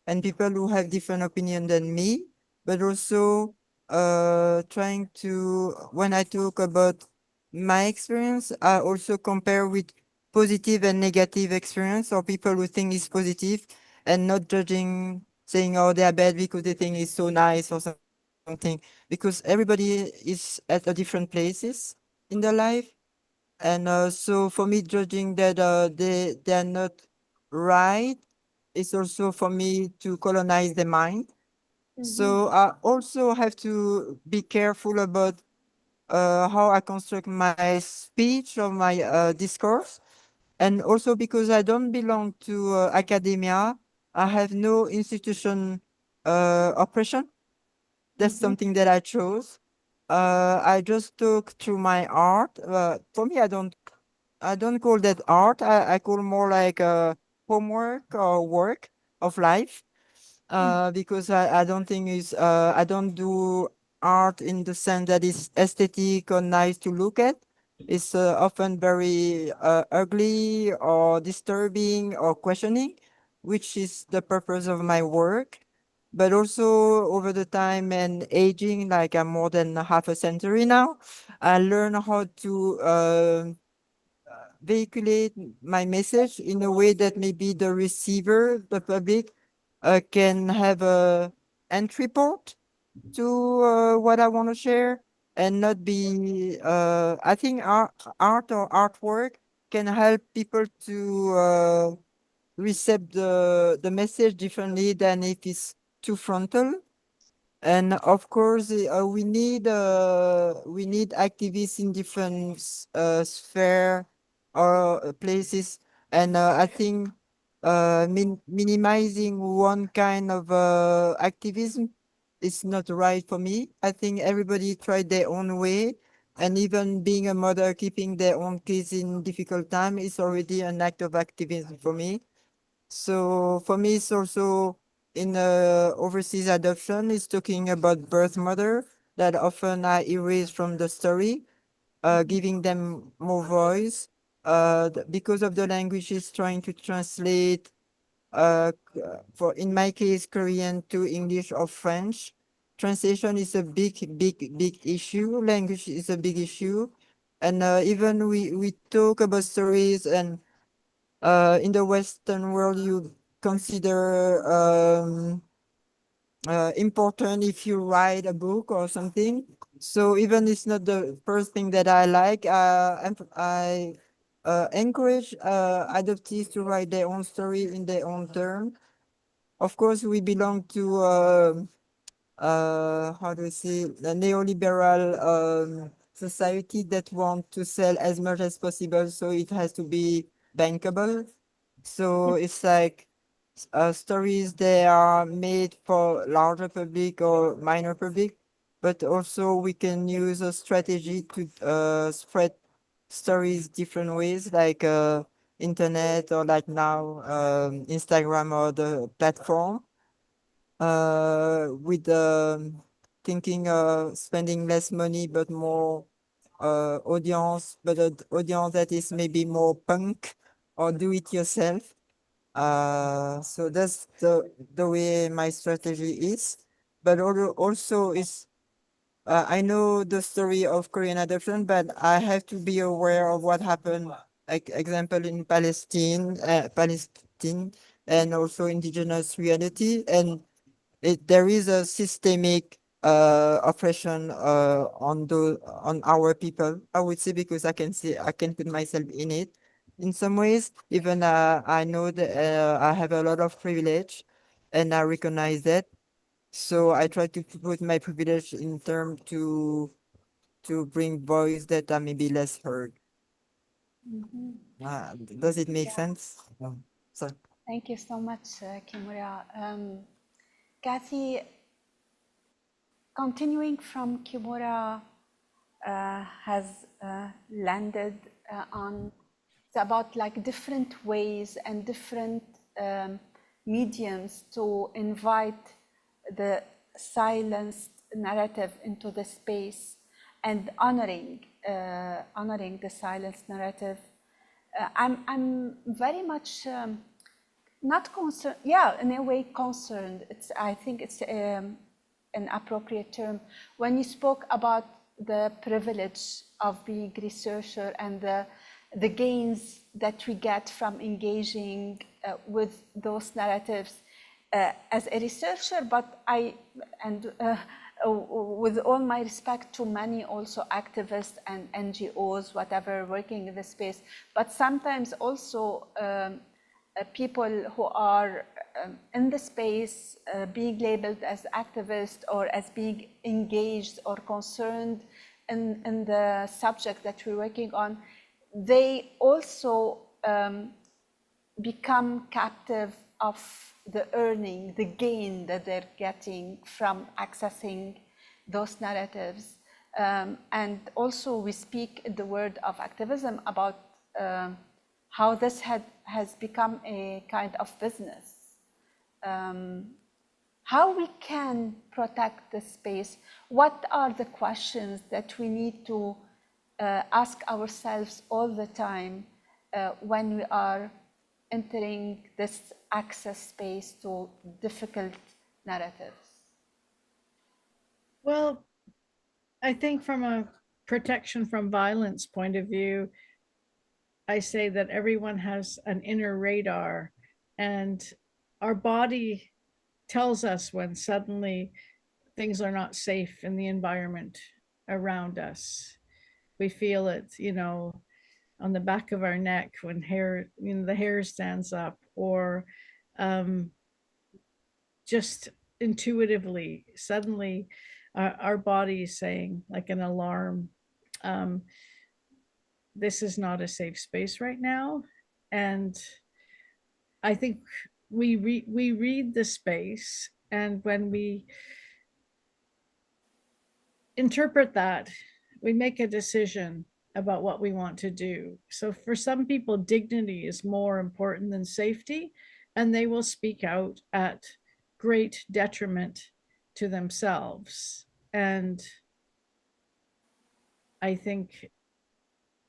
and people who have different opinion than me, but also trying to, when I talk about my experience, I also compare with positive and negative experience, or people who think it's positive and not judging, saying, oh, they are bad because they think it's so nice or something, because everybody is at a different places in their life. And so for me, judging that they are not right is also for me to colonize the mind. So I also have to be careful about how I construct my speech or my discourse. And also because I don't belong to academia, I have no institution oppression. That's something that I chose. I just took through my art. For me, I don't call that art. I call more like homework or work of life. Because I don't think is I don't do art in the sense that it's aesthetic or nice to look at. It's often very ugly or disturbing or questioning, which is the purpose of my work. But also over the time and aging, like I'm more than half a century now, I learn how to vehiculate my message in a way that maybe the receiver, the public, can have a entry port to what I want to share, and not be. I think art or artwork can help people to receive the message differently than if it's too frontal. And of course, we need activists in different sphere or places. And I think minimizing one kind of activism is not right for me. I think everybody tried their own way, and even being a mother, keeping their own kids in difficult time is already an act of activism for me. So for me, it's also in overseas adoption, it's talking about birth mother that often I erase from the story, giving them more voice, because of the language is trying to translate for in my case, Korean to English or French. Translation is a big issue. Language is a big issue. And even we talk about stories, and in the Western world, you consider important if you write a book or something. So even it's not the first thing that I like, I encourage adoptees to write their own story in their own term. Of course, we belong to how do we say, the neoliberal society that want to sell as much as possible, so it has to be bankable. So it's like stories they are made for larger public or minor public, but also we can use a strategy to spread stories different ways, like internet, or like now Instagram or the platform, with thinking spending less money but more audience, but an audience that is maybe more punk or do it yourself. So that's the way my strategy is. But also is I know the story of Korean adoption, but I have to be aware of what happened, like example in Palestine, and also indigenous reality, and there is a systemic oppression on our people, I would say, because I can put myself in it in some ways. Even I know that I have a lot of privilege, and I recognize that. So I try to put my privilege in term to bring voice that are maybe less heard. Does it make sense? Sorry. Thank you so much, Kimura. Cathy, continuing from Kimura, has landed on, it's about like different ways and different mediums to invite the silenced narrative into the space and honoring the silenced narrative. I'm very much not concerned, yeah, in a way concerned. I think it's an appropriate term. When you spoke about the privilege of being researcher and the gains that we get from engaging with those narratives as a researcher, but with all my respect to many also activists and NGOs, whatever, working in the space, but sometimes also people who are in the space being labeled as activists or as being engaged or concerned in the subject that we're working on, they also become captive of the earning, the gain that they're getting from accessing those narratives. And also we speak in the word of activism about how this has become a kind of business. How we can protect the space? What are the questions that we need to ask ourselves all the time when we are entering this access space to difficult narratives? Well, I think from a protection from violence point of view, I say that everyone has an inner radar, and our body tells us when suddenly things are not safe in the environment around us. We feel it, on the back of our neck when the hair stands up, or just intuitively, suddenly our body is saying, like an alarm, this is not a safe space right now. And I think we read the space, and when we interpret that, we make a decision about what we want to do. So for some people, dignity is more important than safety, and they will speak out at great detriment to themselves. And I think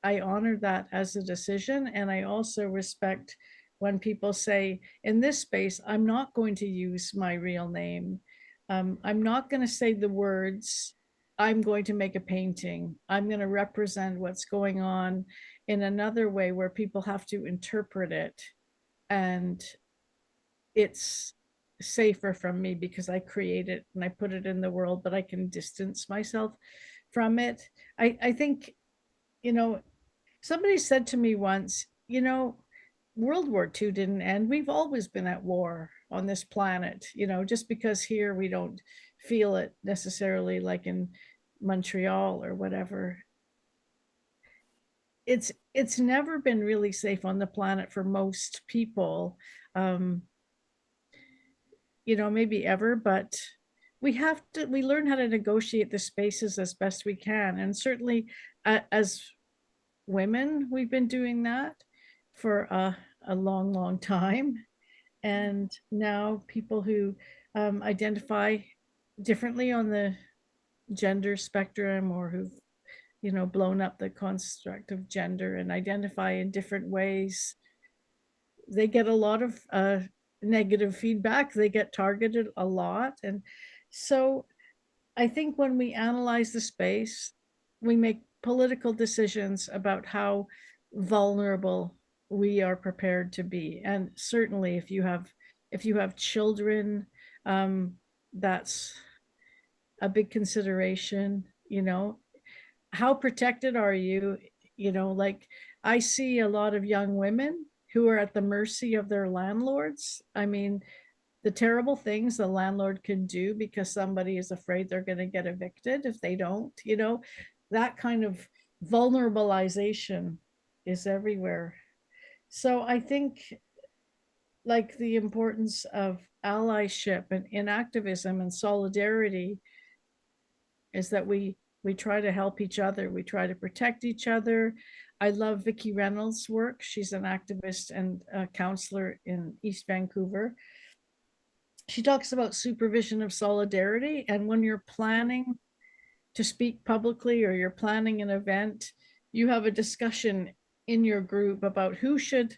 I honor that as a decision, and I also respect when people say, in this space, I'm not going to use my real name. I'm not going to say the words, I'm going to make a painting. I'm going to represent what's going on in another way where people have to interpret it. And it's safer from me because I create it and I put it in the world, but I can distance myself from it. I think, you know, somebody said to me once, you know, World War II didn't end. We've always been at war on this planet, you know, just because here we don't feel it necessarily like in Montreal or whatever. It's never been really safe on the planet for most people. You know, maybe ever, but we learn how to negotiate the spaces as best we can. And certainly as women, we've been doing that for a long, long time. And now people who identify differently on the gender spectrum or who've, you know, blown up the construct of gender and identify in different ways, they get a lot of negative feedback. They get targeted a lot. And so I think when we analyze the space, we make political decisions about how vulnerable we are prepared to be. And certainly if you have children, that's a big consideration. You know, how protected are you? You know, like I see a lot of young women who are at the mercy of their landlords. I mean, the terrible things the landlord can do because somebody is afraid they're going to get evicted if they don't, you know, that kind of vulnerabilization is everywhere. So I think like the importance of allyship and in activism and solidarity is that we try to help each other. We try to protect each other. I love Vicki Reynolds' work. She's an activist and a counselor in East Vancouver. She talks about supervision of solidarity. And when you're planning to speak publicly or you're planning an event, you have a discussion in your group about who should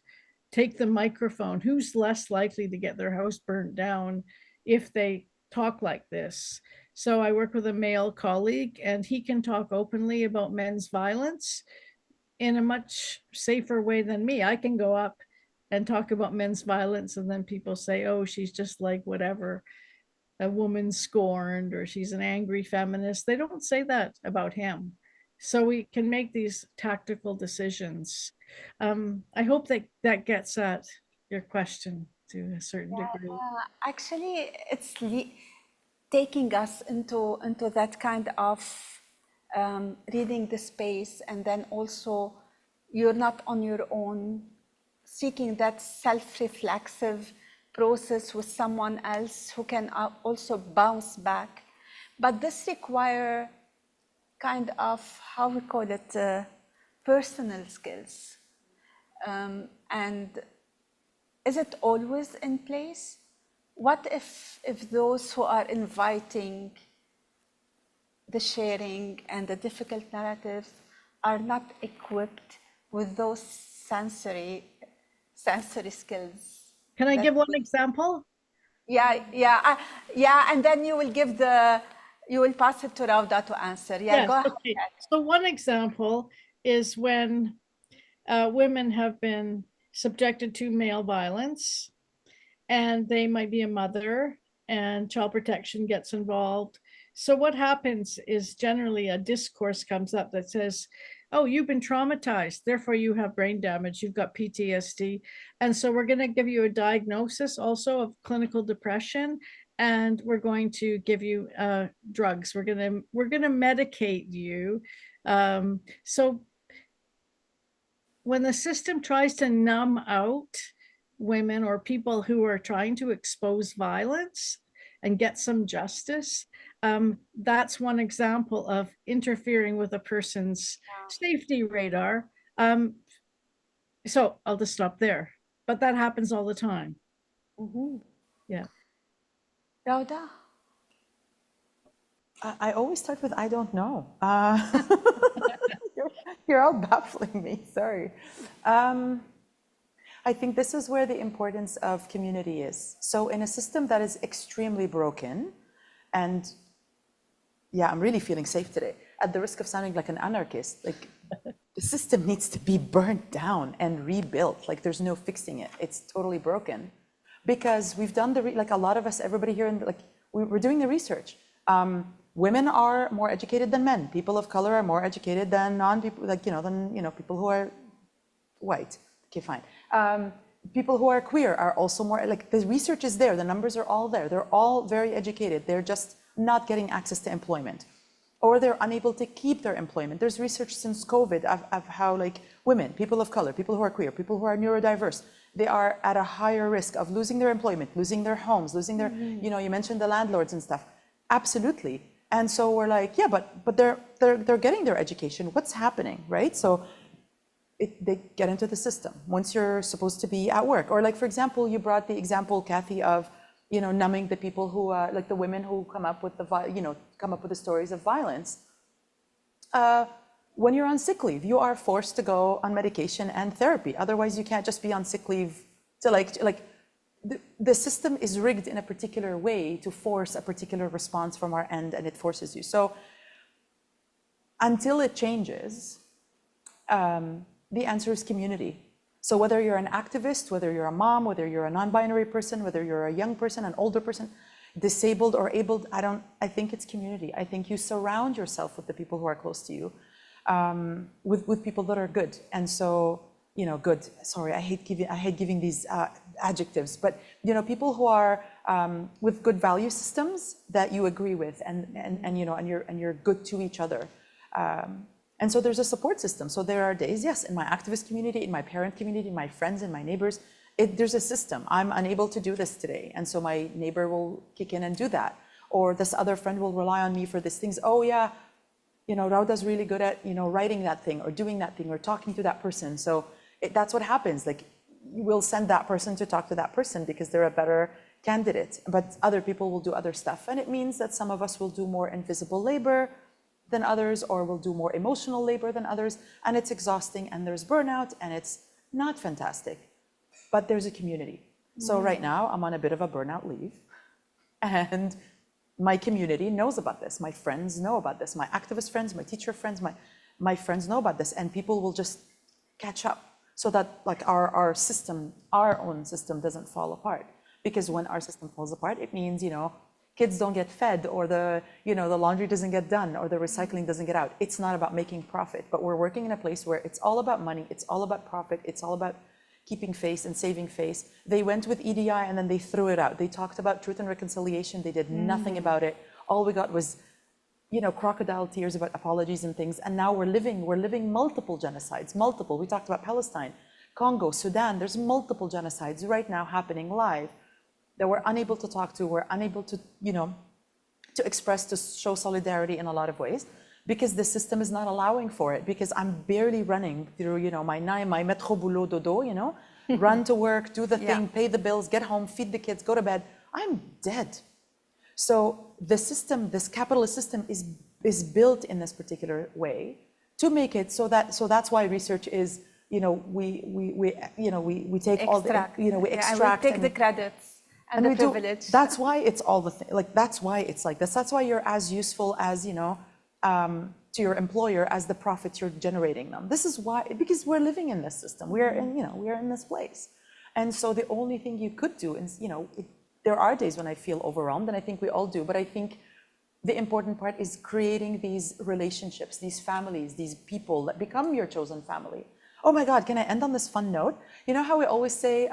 take the microphone, who's less likely to get their house burnt down if they talk like this. So I work with a male colleague and he can talk openly about men's violence in a much safer way than me. I can go up and talk about men's violence and then people say, oh, she's just like whatever, a woman scorned, or she's an angry feminist. They don't say that about him. So we can make these tactical decisions. I hope that gets at your question to a certain degree. Actually, it's taking us into that kind of reading the space, and then also you're not on your own, seeking that self-reflexive process with someone else who can also bounce back. But this requires kind of, how we call it, personal skills. And is it always in place? What if those who are inviting the sharing and the difficult narratives are not equipped with those sensory skills? Can I give one example? Yeah, and then you will pass it to Rauda to answer. Yeah, yes, go ahead. okay. So one example is when women have been subjected to male violence, and they might be a mother, and child protection gets involved. So what happens is generally a discourse comes up that says, oh, you've been traumatized, therefore you have brain damage, you've got PTSD. And so we're going to give you a diagnosis also of clinical depression, and we're going to give you drugs. We're going to medicate you. So when the system tries to numb out women or people who are trying to expose violence and get some justice, that's one example of interfering with a person's safety radar. So I'll just stop there, but that happens all the time. Mm-hmm. Yeah. Rauda? I always start with, I don't know. You're all baffling me, sorry. I think this is where the importance of community is. So in a system that is extremely broken, and yeah, I'm really feeling safe today, at the risk of sounding like an anarchist, like the system needs to be burnt down and rebuilt. Like there's no fixing it. It's totally broken. Because we've done like a lot of us, everybody here, like we're doing the research. Women are more educated than men. People of color are more educated than non-people, like, people who are white. Okay, fine. People who are queer are also more, like the research is there, the numbers are all there. They're all very educated. They're just not getting access to employment, or they're unable to keep their employment. There's research since COVID of how like women, people of color, people who are queer, people who are neurodiverse, they are at a higher risk of losing their employment, losing their homes, losing their, you mentioned the landlords and stuff. Absolutely. And so we're like, yeah, but they're getting their education. What's happening, right? So they get into the system once you're supposed to be at work. Or like, for example, you brought the example, Cathy, of, numbing the people who, like the women who come up with the stories of violence. When you're on sick leave, you are forced to go on medication and therapy. Otherwise, you can't just be on sick leave to the system is rigged in a particular way to force a particular response from our end, and it forces you. So until it changes, the answer is community. So whether you're an activist, whether you're a mom, whether you're a non-binary person, whether you're a young person, an older person, disabled or abled, I think it's community. I think you surround yourself with the people who are close to you, with people that are good. And so, good, sorry, I hate giving these adjectives, but people who are with good value systems that you agree with, and you're good to each other. And so there's a support system. So there are days, yes, in my activist community, in my parent community, my friends and my neighbors, there's a system. I'm unable to do this today. And so my neighbor will kick in and do that. Or this other friend will rely on me for these things. Oh yeah, Rauda's really good at, writing that thing or doing that thing or talking to that person. So that's what happens. Like we'll send that person to talk to that person because they're a better candidate, but other people will do other stuff. And it means that some of us will do more invisible labor than others, or will do more emotional labor than others. And it's exhausting, and there's burnout, and it's not fantastic, but there's a community. So right now I'm on a bit of a burnout leave, and my community knows about this. My friends know about this. My activist friends, my teacher friends, my friends know about this, and people will just catch up so that like our own system doesn't fall apart. Because when our system falls apart, it means, kids don't get fed, or the laundry doesn't get done, or the recycling doesn't get out. It's not about making profit, but we're working in a place where it's all about money, it's all about profit, it's all about keeping face and saving face. They went with EDI and then they threw it out. They talked about truth and reconciliation, they did nothing about it. All we got was, crocodile tears about apologies and things. And now we're living multiple genocides, multiple. We talked about Palestine, Congo, Sudan. There's multiple genocides right now happening live that we're unable to talk to, we're unable to, to express, to show solidarity in a lot of ways, because the system is not allowing for it, because I'm barely running through, my metro boulot dodo, run to work, do the thing, pay the bills, get home, feed the kids, go to bed. I'm dead. So the system, this capitalist system is built in this particular way to make it so that's why research is, we take all the, we extract. We take the credits. And the privilege. That's why it's all the thing. Like that's why it's like this. That's why you're as useful as to your employer as the profits you're generating them. This is why, because we're living in this system. We are in this place, and so the only thing you could do is there are days when I feel overwhelmed, and I think we all do. But I think the important part is creating these relationships, these families, these people that become your chosen family. Oh my God! Can I end on this fun note? You know how we always say.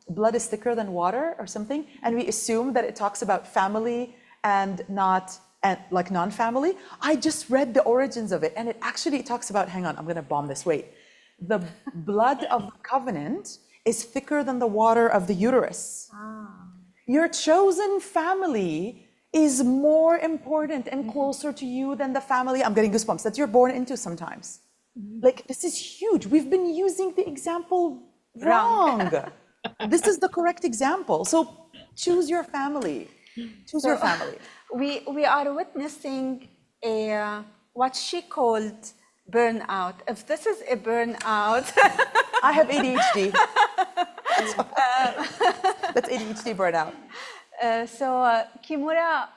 Blood is thicker than water or something, and we assume that it talks about family and like non-family. I just read the origins of it, and it actually talks about, hang on, I'm gonna bomb this, wait. The blood of the covenant is thicker than the water of the uterus. Your chosen family is more important and closer to you than the family, I'm getting goosebumps, that you're born into sometimes. Like, this is huge. We've been using the example wrong. This is the correct example. So choose your family. Choose your family. We are witnessing what she called burnout. If this is a burnout, I have ADHD. That's ADHD burnout. Kimura,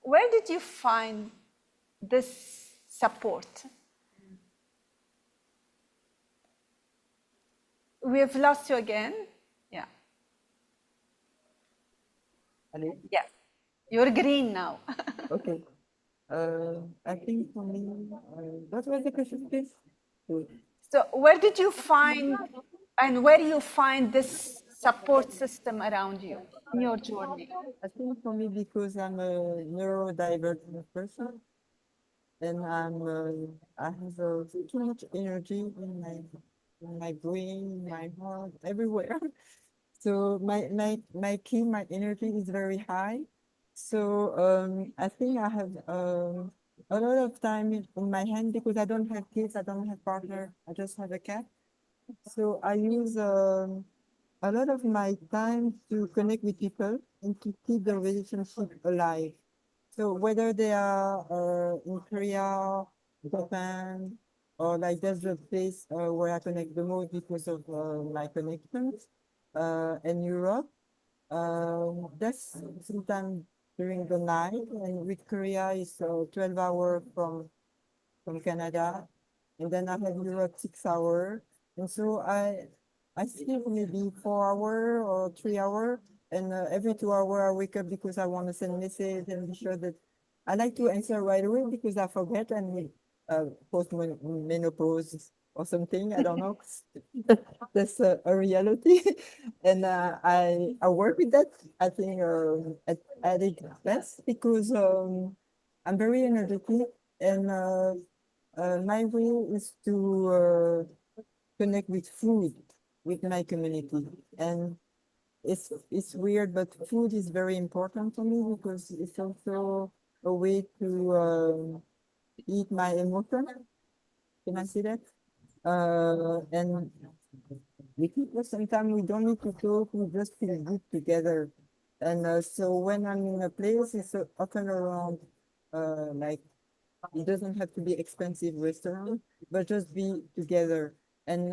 where did you find this support? We've lost you again. Yeah. Hello? Yeah. You're green now. Okay. I think for me, what was the question, please? So where did you find, and where do you find this support system around you in your journey? I think for me, because I'm a neurodivergent person, and I have too much energy in my brain, my heart, everywhere. So my energy is very high. So I think I have a lot of time in my hand because I don't have kids, I don't have partner, I just have a cat. So I use a lot of my time to connect with people and to keep the relationship alive. So whether they are in Korea, Japan, or like there's a place where I connect the most because of my connections in Europe. That's sometimes during the night, and with Korea it's 12 hours from Canada, and then I have Europe 6 hours, and so I sleep maybe 4 hours or 3 hours, and every 2 hours I wake up because I want to send message and be sure that I like to answer right away because I forget and post menopause or something. I don't know. That's a reality, and I work with that. I think at its best because I'm very energetic, and my way is to connect with food with my community, and it's weird, but food is very important to me because it's also a way to eat my emotion. Can I say that? And we people sometimes we don't need to talk, we just feel good together. And so when I'm in a place, it's often around like it doesn't have to be expensive restaurant, but just be together and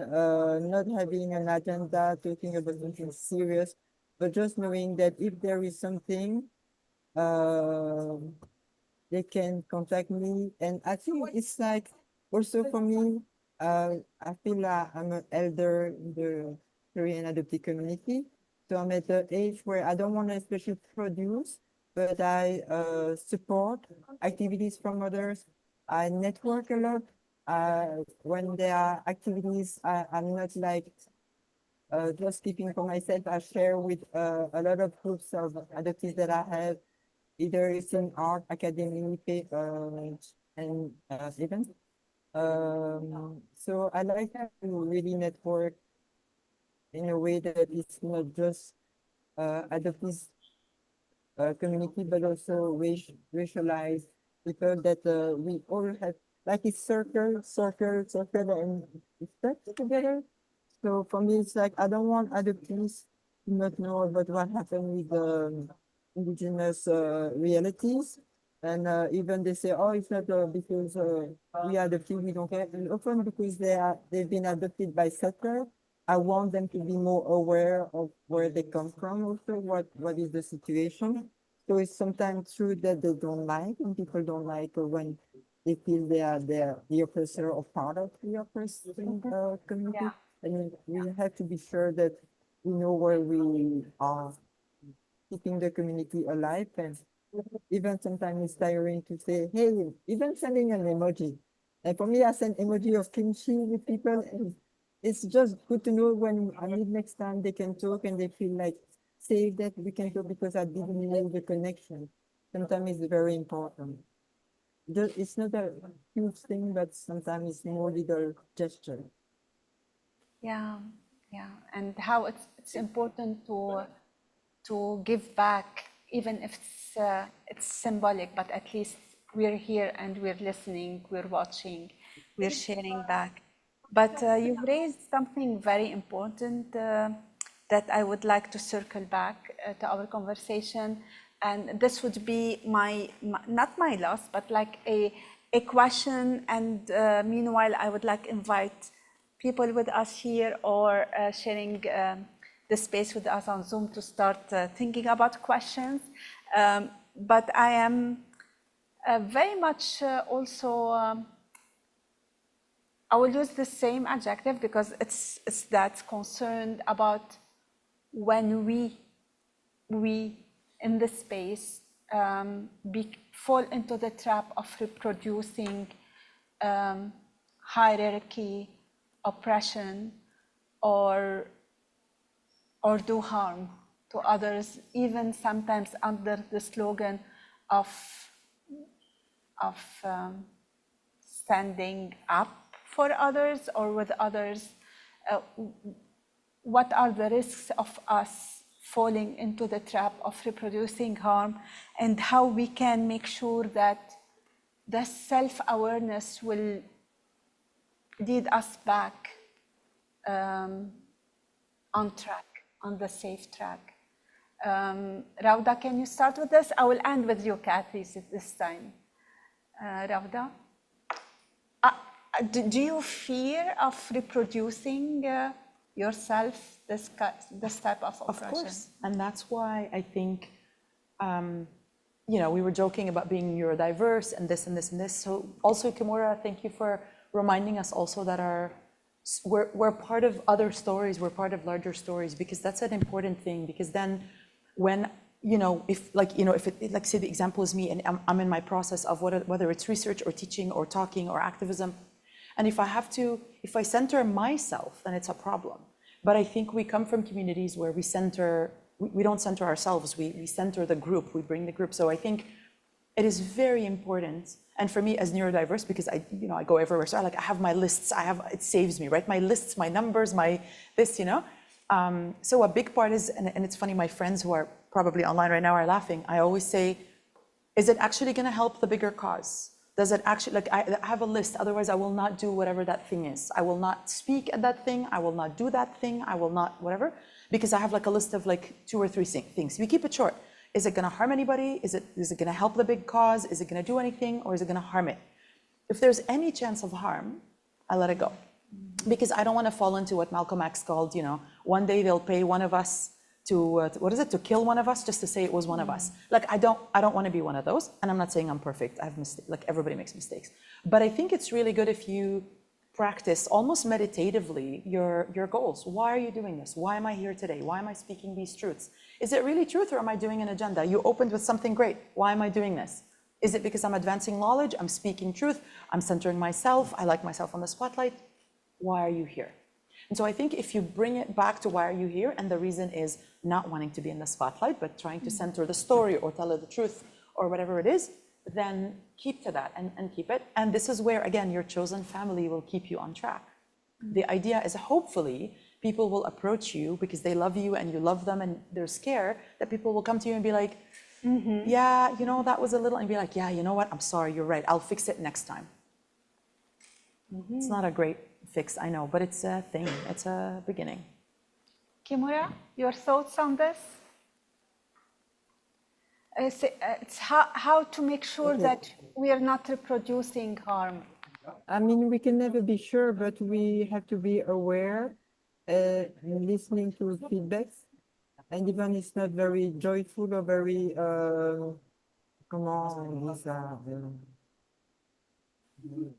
not having an agenda, talking about something serious, but just knowing that if there is something, they can contact me. And I think it's like also for me, I feel like I'm an elder in the Korean adopted community. So I'm at the age where I don't want to especially produce, but I support activities from others. I network a lot. When there are activities, I'm not like just keeping for myself. I share with a lot of groups of adoptees that I have, either it's in art, academy, and events. So I like to really network in a way that it's not just adoptees community, but also racialized people that we all have, like it's circle, and it's stuck together. So for me, it's like I don't want adoptees to not know about what happened with the indigenous realities. And even they say, oh, it's not because we are adopted, we don't care. And often because they've been adopted by settlers, I want them to be more aware of where they come from, also what is the situation. So it's sometimes true that they don't like, and people don't like when they feel they are the oppressor or part of the oppressed community. Yeah. And we have to be sure that we know where we are keeping the community alive. And even sometimes it's tiring to say, hey, even sending an emoji. And for me, I send emoji of kimchi with people, and it's just good to know when I meet next time they can talk and they feel like safe that we can talk because I didn't know the connection. Sometimes it's very important. It's not a huge thing, but sometimes it's more little gesture. Yeah, yeah, and how it's important to give back, even if it's symbolic, but at least we're here and we're listening, we're watching, we're sharing back. But you've raised something very important that I would like to circle back to our conversation, and this would be not my last, but like a question. And meanwhile, I would like invite people with us here or sharing the space with us on Zoom to start thinking about questions. But I am very much also, I will use the same adjective because it's that concerned about when we in the space fall into the trap of reproducing hierarchy, oppression, or do harm to others, even sometimes under the slogan of standing up for others or with others. What are the risks of us falling into the trap of reproducing harm, and how we can make sure that the self-awareness will lead us back on track, on the safe track. Rauda, can you start with this? I will end with you, Cathy, this time. Rauda? Do you fear of reproducing yourself this type of oppression? Of course, and that's why I think, you know, we were joking about being neurodiverse and this and this and this. So also, Kimura, thank you for reminding us also that we're part of other stories, we're part of larger stories, because that's an important thing. Because then when, you know, if like, you know, if it, like say the example is me and I'm in my process of whether it's research or teaching or talking or activism, and if I center myself, then it's a problem. But I think we come from communities where we don't center ourselves, we center the group, we bring the group. So I think it is very important. And for me as neurodiverse, because I go everywhere, so I have my lists, it saves me, right? My lists, my numbers, my this, you know? So a big part is, and it's funny, my friends who are probably online right now are laughing. I always say, is it actually gonna help the bigger cause? Does it actually, like I have a list, otherwise I will not do whatever that thing is. I will not speak at that thing, I will not do that thing, I will not whatever, because I have like a list of like 2 or 3 things. We keep it short. Is it gonna harm anybody? Is it gonna help the big cause? Is it gonna do anything, or is it gonna harm it? If there's any chance of harm, I let it go. Because I don't wanna fall into what Malcolm X called, you know, one day they'll pay one of us to kill one of us just to say it was one of us. Like, I don't want to be one of those, and I'm not saying I'm perfect. I have mistakes, like everybody makes mistakes. But I think it's really good if you practice almost meditatively your goals. Why are you doing this? Why am I here today? Why am I speaking these truths? Is it really truth, or am I doing an agenda? You opened with something great. Why am I doing this? Is it because I'm advancing knowledge? I'm speaking truth? I'm centering myself? I like myself on the spotlight? Why are you here? And so I think if you bring it back to why are you here, and the reason is not wanting to be in the spotlight, but trying to center the story or tell her the truth or whatever it is, then keep to that and keep it. And this is where, again, your chosen family will keep you on track. The idea is hopefully people will approach you because they love you and you love them and they're scared that people will come to you and be like, yeah, you know, that was a little, and be like, yeah, you know what, I'm sorry, you're right, I'll fix it next time. It's not a great fix, I know, but it's a thing, it's a beginning. Kimura, your thoughts on this? It's how to make sure that we are not reproducing harm. I mean, we can never be sure, but we have to be aware, listening to feedbacks, and even it's not very joyful or very, comment on dit ça,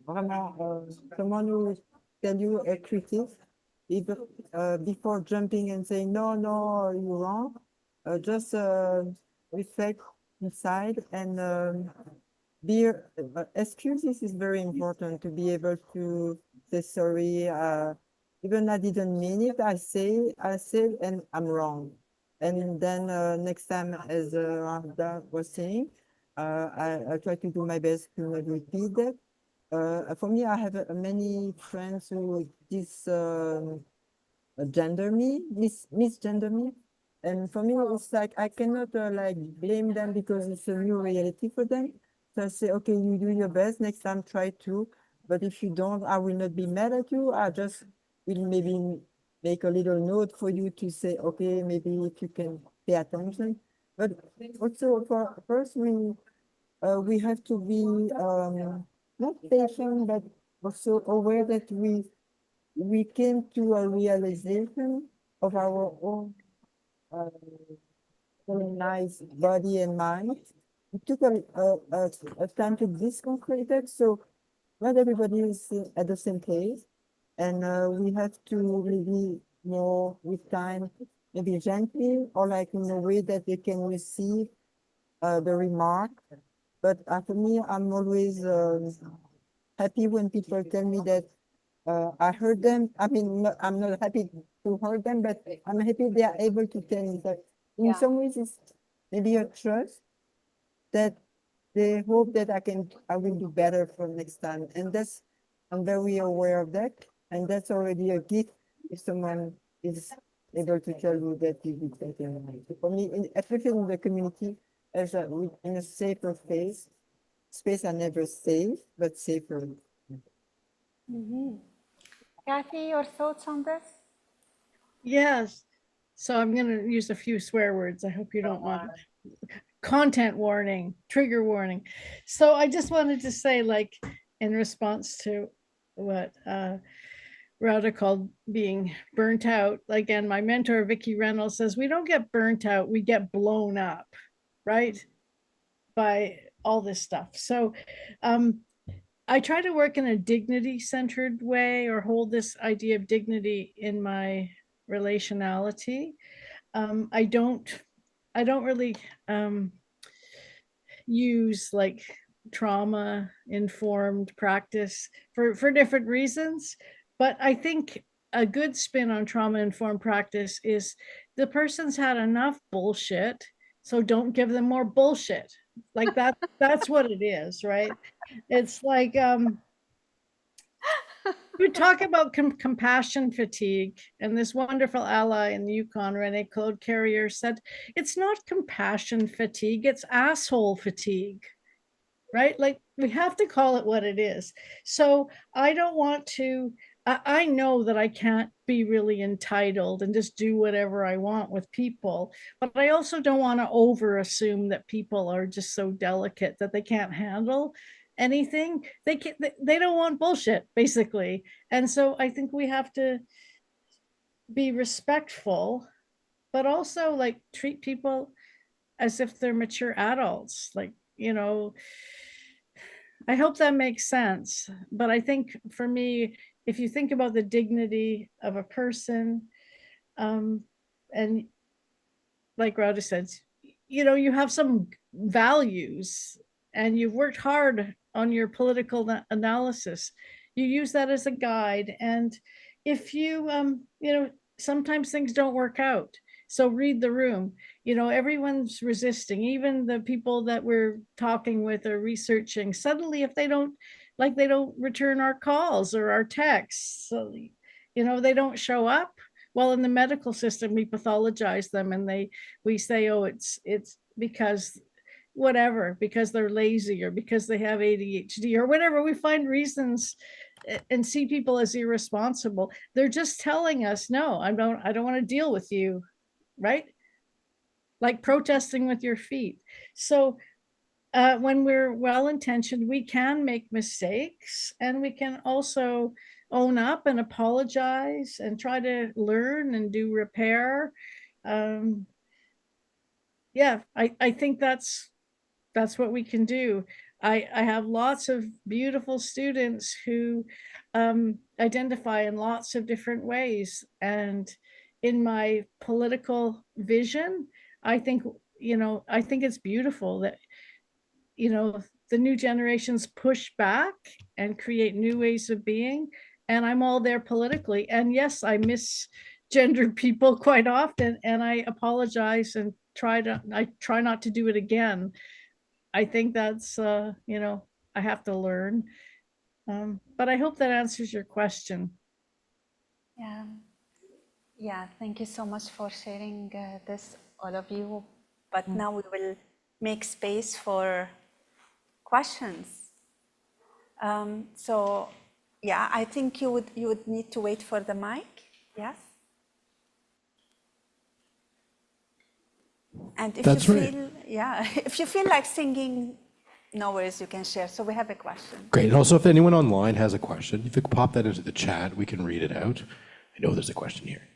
vraiment, comment nous tell you a critique, before jumping and saying, no, you're wrong, just reflect inside and excuses is very important, to be able to say sorry, even I didn't mean it, I say and I'm wrong. And then next time, as Rhonda was saying, I try to do my best to not repeat that. For me, I have many friends who misgender me. And for me, it's like, I cannot like blame them because it's a new reality for them. So I say, okay, you do your best, next time try to, but if you don't, I will not be mad at you. I just will maybe make a little note for you to say, okay, maybe if you can pay attention. But also for first, we have to be not patient, but also aware that we we came to a realization of our own colonized body and mind. It took a time to disconcrete it, so not everybody is at the same place. And we have to maybe more with time, maybe gently or like in a way that they can receive the remark. But for me, I'm always happy when people tell me that I heard them. I mean, I'm not happy to hear them, but I'm happy they are able to tell me that in Yeah. some ways it's maybe a trust that they hope that I will do better for next time. And that's, I'm very aware of that. And that's already a gift if someone is able to tell you that you did better. For me, especially in the community, in a safer space are never safe, but safer. Cathy, your thoughts on this? Yes. So I'm going to use a few swear words. I hope you don't mind. Content warning, trigger warning. So I just wanted to say, like, in response to what Rhoda called being burnt out, again, my mentor, Vicki Reynolds, says we don't get burnt out, we get blown up, right? By all this stuff. So I try to work in a dignity-centered way, or hold this idea of dignity in my relationality. I don't really use like trauma-informed practice for different reasons. But I think a good spin on trauma-informed practice is the person's had enough bullshit, so don't give them more bullshit. Like that's what it is, right? It's like we talk about compassion fatigue, and this wonderful ally in the Yukon, Renee Claude Carrier, said it's not compassion fatigue, it's asshole fatigue, right? Like we have to call it what it is. So I don't want to, I know that I can't be really entitled and just do whatever I want with people, but I also don't want to over assume that people are just so delicate that they can't handle anything. They don't want bullshit, basically. And so I think we have to be respectful, but also like treat people as if they're mature adults. Like, you know, I hope that makes sense. But I think for me, if you think about the dignity of a person, and like Rhoda said, you know, you have some values and you've worked hard on your political analysis. You use that as a guide. And if you, you know, sometimes things don't work out. So read the room. You know, everyone's resisting, even the people that we're talking with or researching. Suddenly, if they don't return our calls or our texts, so, you know, they don't show up. Well, in the medical system, we pathologize them and we say, oh, it's because whatever, because they're lazy or because they have ADHD or whatever. We find reasons and see people as irresponsible. They're just telling us, no, I don't want to deal with you, right? Like protesting with your feet. So when we're well-intentioned, we can make mistakes, and we can also own up and apologize and try to learn and do repair. Yeah, I think that's what we can do. I have lots of beautiful students who identify in lots of different ways. And in my political vision, I think, you know, I think it's beautiful that, you know, the new generations push back and create new ways of being. And I'm all there politically. And yes, I misgendered people quite often, and I apologize and I try not to do it again. I think that's, you know, I have to learn. But I hope that answers your question. Yeah. Yeah, thank you so much for sharing this, all of you. But now we will make space for questions. So, yeah, I think you would need to wait for the mic. Yes. And if That's you right. feel, yeah, if you feel like singing no worries, you can share. So we have a question. Great. And also, if anyone online has a question, if you could pop that into the chat, we can read it out. I know there's a question here.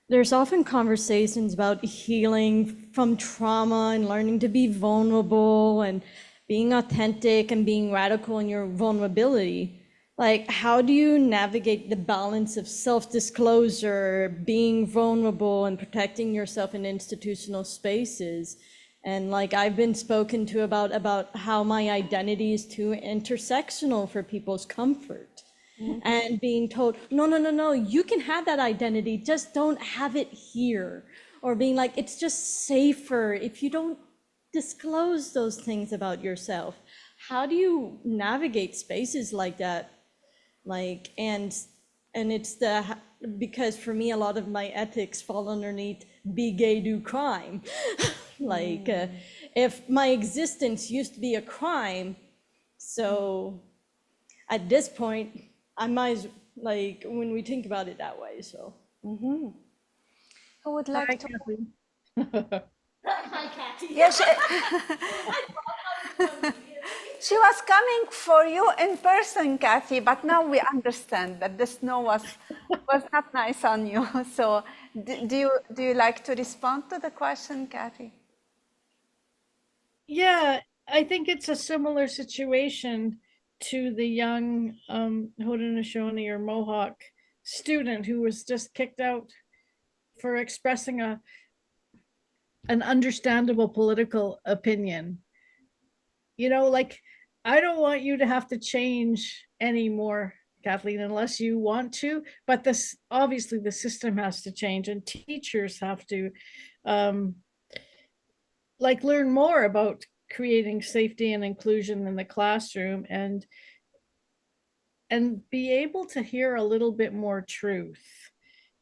There's often conversations about healing from trauma and learning to be vulnerable and being authentic and being radical in your vulnerability. Like, how do you navigate the balance of self-disclosure, being vulnerable, and protecting yourself in institutional spaces? And like, I've been spoken to about how my identity is too intersectional for people's comfort. And being told, no, you can have that identity, just don't have it here. Or being like, it's just safer if you don't disclose those things about yourself. How do you navigate spaces like that? Like, and it's because for me, a lot of my ethics fall underneath be gay, do crime. Like, if my existence used to be a crime, so at this point, I might, like, when we think about it that way, so. Who would like Hi, to? Cathy. Hi, Cathy. Yes, she was coming for you in person, Cathy, but now we understand that the snow was not nice on you. So do you like to respond to the question, Cathy? Yeah, I think it's a similar situation to the young Haudenosaunee or Mohawk student who was just kicked out for expressing an understandable political opinion. You know, like, I don't want you to have to change anymore, Kathleen, unless you want to, but this obviously the system has to change, and teachers have to like learn more about creating safety and inclusion in the classroom, and be able to hear a little bit more truth.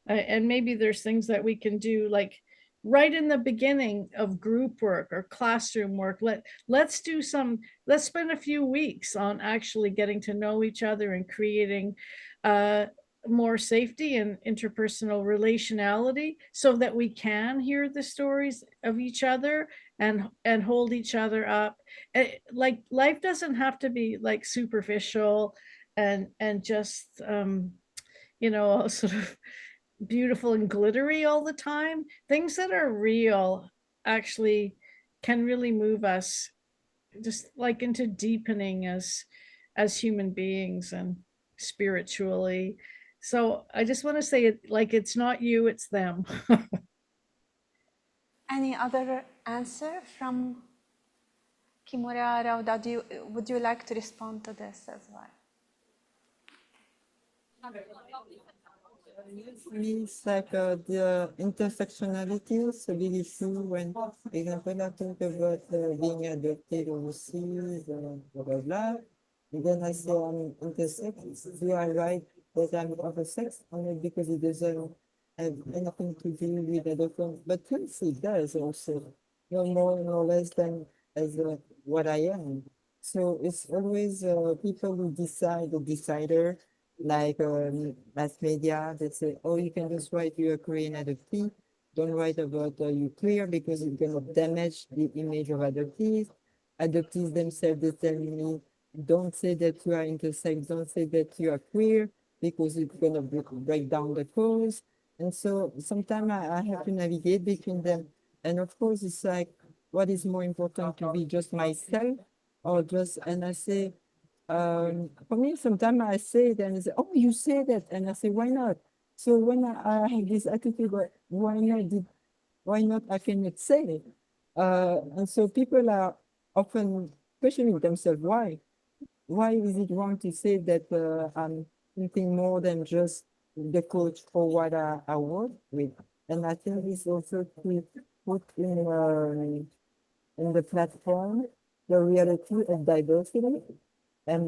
And maybe there's things that we can do, like right in the beginning of group work or classroom work. Let's spend a few weeks on actually getting to know each other and creating more safety and interpersonal relationality, so that we can hear the stories of each other and hold each other up. Like, life doesn't have to be like superficial and just you know, sort of beautiful and glittery all the time. Things that are real actually can really move us just like into deepening as human beings and spiritually. So I just want to say it, like, it's not you, it's them. Any other answer from Kimura, Rauda? Would you like to respond to this as well? Means like the intersectionality ability when, for example, I think about being adopted overseas, blah, blah, blah. And then I say I'm intersex. Do I write that I'm of a sex only because it doesn't have anything to do with adoption? But yes, it does also. No more, no less than as what I am. So it's always people who decide, the decider, like mass media that say, oh, you can just write you're a Korean adoptee. Don't write about you queer because it's going to damage the image of adoptees. Adoptees themselves, they tell me, don't say that you are intersex, don't say that you are queer because it's going to break down the cause. And so sometimes I have to navigate between them. And of course, it's like, what is more important, to be just myself or just, and I say, for me, sometimes I say it and they say, oh, you say that. And I say, why not? So when I have this attitude, why not I cannot say it? And so people are often questioning themselves, why? Why is it wrong to say that I'm thinking more than just the coach for what I work with? And I think it's also to put in the platform the reality of diversity. And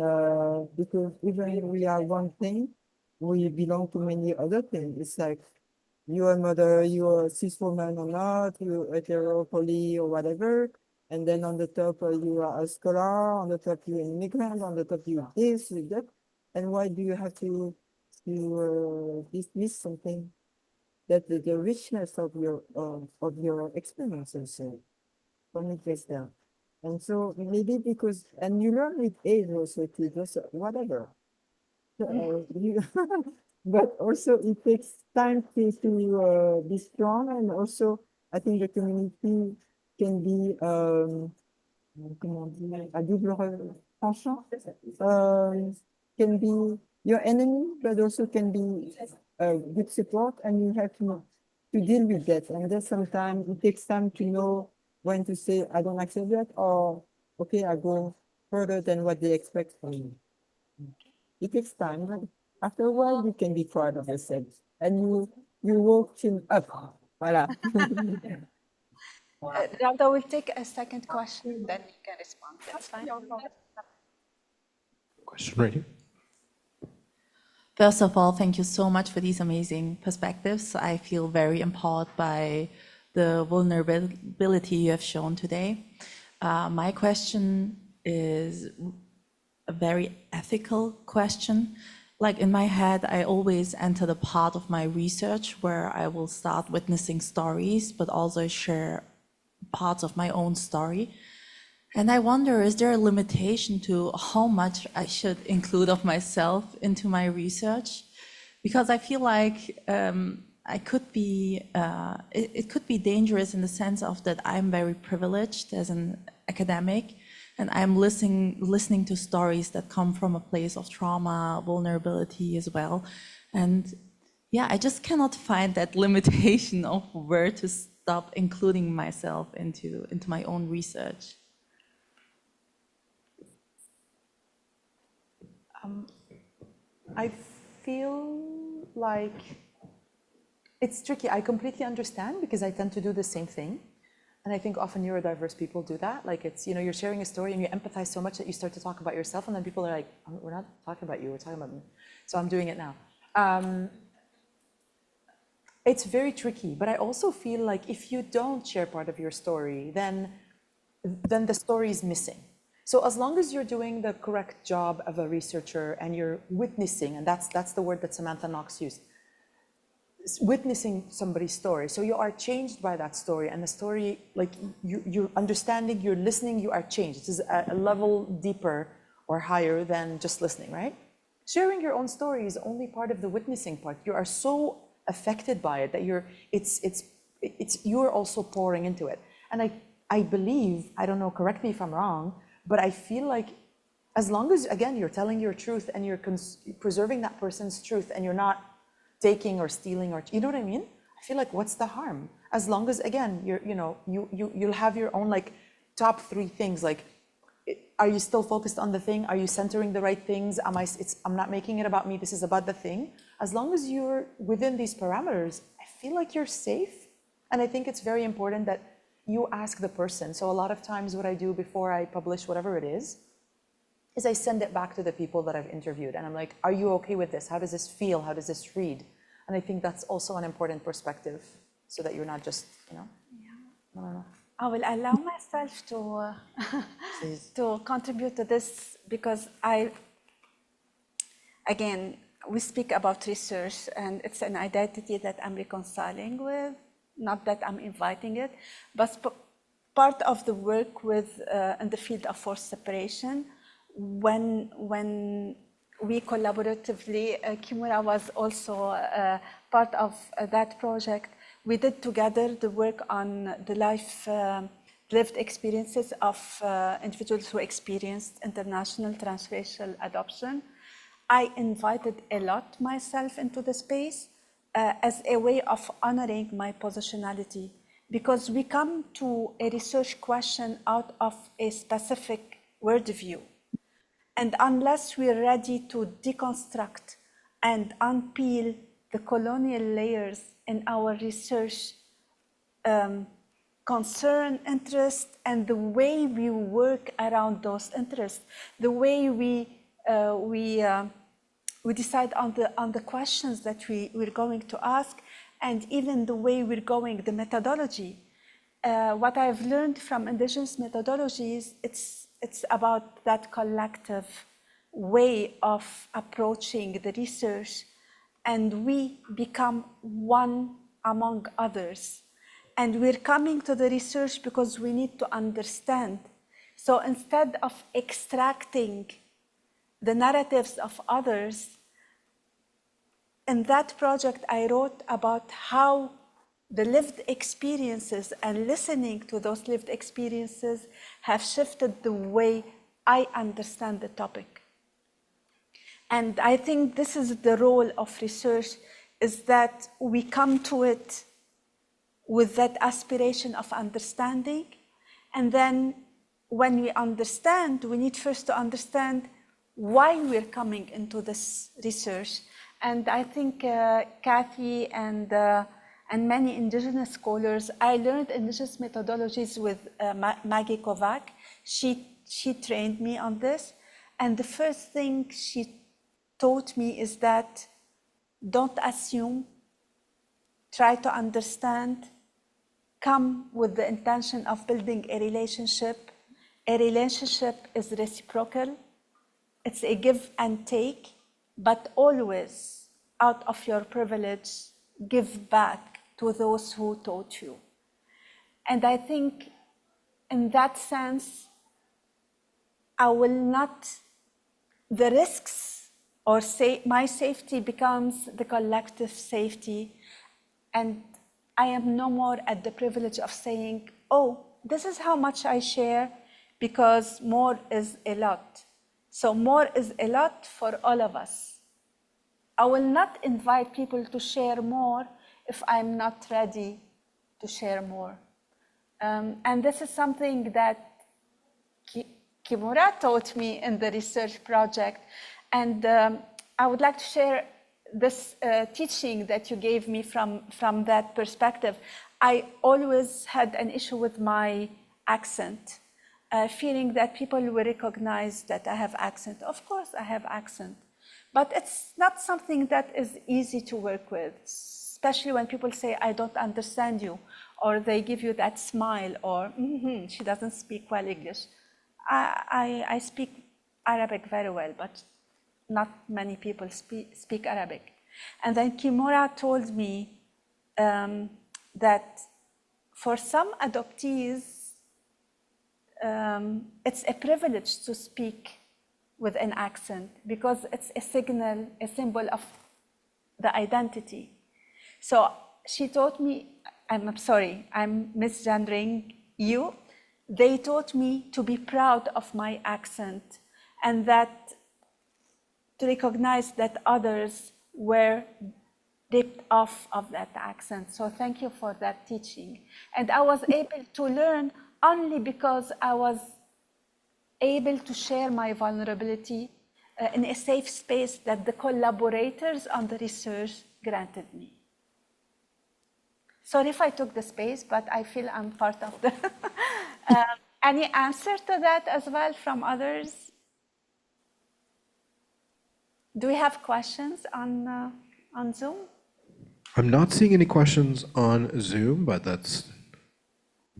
because even we are one thing, we belong to many other things. It's like you're a mother, you're a cis woman or not, you're hetero, poly, or whatever. And then on the top, you are a scholar, on the top, you're an immigrant, on the top, you're this, you're that. And why do you have to dismiss something that the richness of your experience also? for me just there. And so maybe because, and you learn with age also to just whatever. But also it takes time to be strong, and also I think the community can be comment dire, à double tranchant, can be your enemy, but also can be good support, and you have to deal with that. And then sometimes it takes time to know when to say, I don't accept that, or okay, I go further than what they expect from me. It takes time, but after a while, you can be proud of yourself, and you walk up. Voilà. Rauda, we'll take a second question, then you can respond. That's fine. Question right here. First of all, thank you so much for these amazing perspectives. I feel very empowered by the vulnerability you have shown today. My question is a very ethical question. Like in my head, I always enter the part of my research where I will start witnessing stories, but also share parts of my own story. And I wonder, is there a limitation to how much I should include of myself into my research? Because I feel like I could be, it could be dangerous in the sense of that I'm very privileged as an academic, and I'm listening to stories that come from a place of trauma, vulnerability as well. And yeah, I just cannot find that limitation of where to stop including myself into my own research. I feel like it's tricky. I completely understand because I tend to do the same thing. And I think often neurodiverse people do that. Like it's, you know, you're sharing a story and you empathize so much that you start to talk about yourself, and then people are like, we're not talking about you, we're talking about me. So I'm doing it now. It's very tricky, but I also feel like if you don't share part of your story, then the story is missing. So as long as you're doing the correct job of a researcher and you're witnessing, and that's the word that Samantha Knox used, witnessing somebody's story. So you are changed by that story, and the story, like you're understanding, you're listening, you are changed. It is a level deeper or higher than just listening, right? Sharing your own story is only part of the witnessing part. You are so affected by it that you're also pouring into it. And I believe, I don't know, correct me if I'm wrong, but I feel like as long as, again, you're telling your truth and you're preserving that person's truth and you're not taking or stealing, or, you know what I mean? I feel like what's the harm? As long as, again, you'll have your own like top 3 things. Like, are you still focused on the thing? Are you centering the right things? I'm not making it about me. This is about the thing. As long as you're within these parameters, I feel like you're safe. And I think it's very important that you ask the person. So a lot of times what I do before I publish whatever it is I send it back to the people that I've interviewed. And I'm like, are you okay with this? How does this feel? How does this read? And I think that's also an important perspective, so that you're not just, you know. Yeah. I don't know. I will allow myself to to contribute to this, because again, we speak about research, and it's an identity that I'm reconciling with, not that I'm inviting it, but part of the work with in the field of forced separation, when we collaboratively, Kimura was also part of that project. We did together the work on the lived experiences of individuals who experienced international transracial adoption. I invited a lot myself into the space as a way of honoring my positionality, because we come to a research question out of a specific worldview. And unless we're ready to deconstruct and unpeel the colonial layers in our research concern, interest, and the way we work around those interests, the way we decide on the questions that we're going to ask, and even the way we're going, the methodology. What I've learned from Indigenous methodologies, it's about that collective way of approaching the research, and we become one among others. And we're coming to the research because we need to understand. So instead of extracting the narratives of others, in that project, I wrote about how the lived experiences and listening to those lived experiences have shifted the way I understand the topic. And I think this is the role of research, is that we come to it with that aspiration of understanding. And then when we understand, we need first to understand why we're coming into this research. And I think Cathy and many Indigenous scholars, I learned Indigenous methodologies with Maggie Kovac. She trained me on this. And the first thing she taught me is that don't assume, try to understand, come with the intention of building a relationship. A relationship is reciprocal. It's a give and take, but always out of your privilege, give back to those who taught you. And I think in that sense, I will not, the risks or say my safety becomes the collective safety. And I am no more at the privilege of saying, oh, this is how much I share, because more is a lot. So more is a lot for all of us. I will not invite people to share more if I'm not ready to share more. And this is something that Kimura taught me in the research project. And I would like to share this teaching that you gave me from that perspective. I always had an issue with my accent, feeling that people will recognize that I have accent. Of course, I have accent, but it's not something that is easy to work with, especially when people say, I don't understand you, or they give you that smile, or she doesn't speak well English. I speak Arabic very well, but not many people speak Arabic. And then Kimura told me that for some adoptees, it's a privilege to speak with an accent because it's a signal, a symbol of the identity. So she taught me, I'm sorry, I'm misgendering you. They taught me to be proud of my accent and that to recognize that others were ripped off of that accent. So thank you for that teaching. And I was able to learn only because I was able to share my vulnerability in a safe space that the collaborators on the research granted me. Sorry if I took the space, but I feel I'm part of the... Any answer to that as well from others? Do we have questions on Zoom? I'm not seeing any questions on Zoom, but that's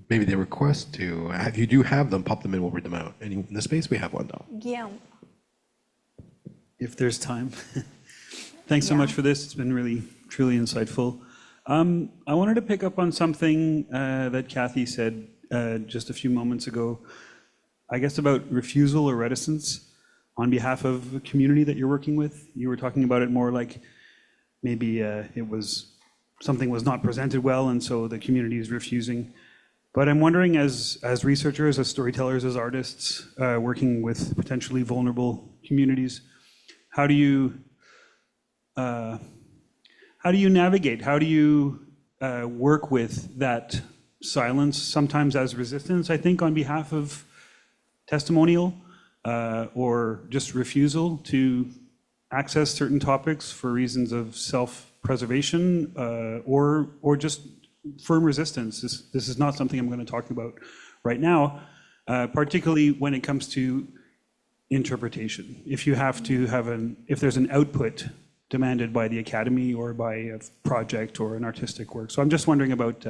maybe the request to, if you do have them, pop them in, we'll read them out. And in the space, we have one though. Guillaume. If there's time. Thanks so much for this. It's been really, truly insightful. I wanted to pick up on something that Cathy said just a few moments ago, I guess about refusal or reticence on behalf of a community that you're working with. You were talking about it more like maybe something was not presented well and so the community is refusing. But I'm wondering, as researchers, as storytellers, as artists, working with potentially vulnerable communities, how do you navigate? How do you work with that silence, sometimes as resistance, I think, on behalf of testimonial, or just refusal to access certain topics for reasons of self-preservation, or just firm resistance? This is not something I'm going to talk about right now, particularly when it comes to interpretation. If you have to have if there's an output demanded by the academy or by a project or an artistic work. So I'm just wondering about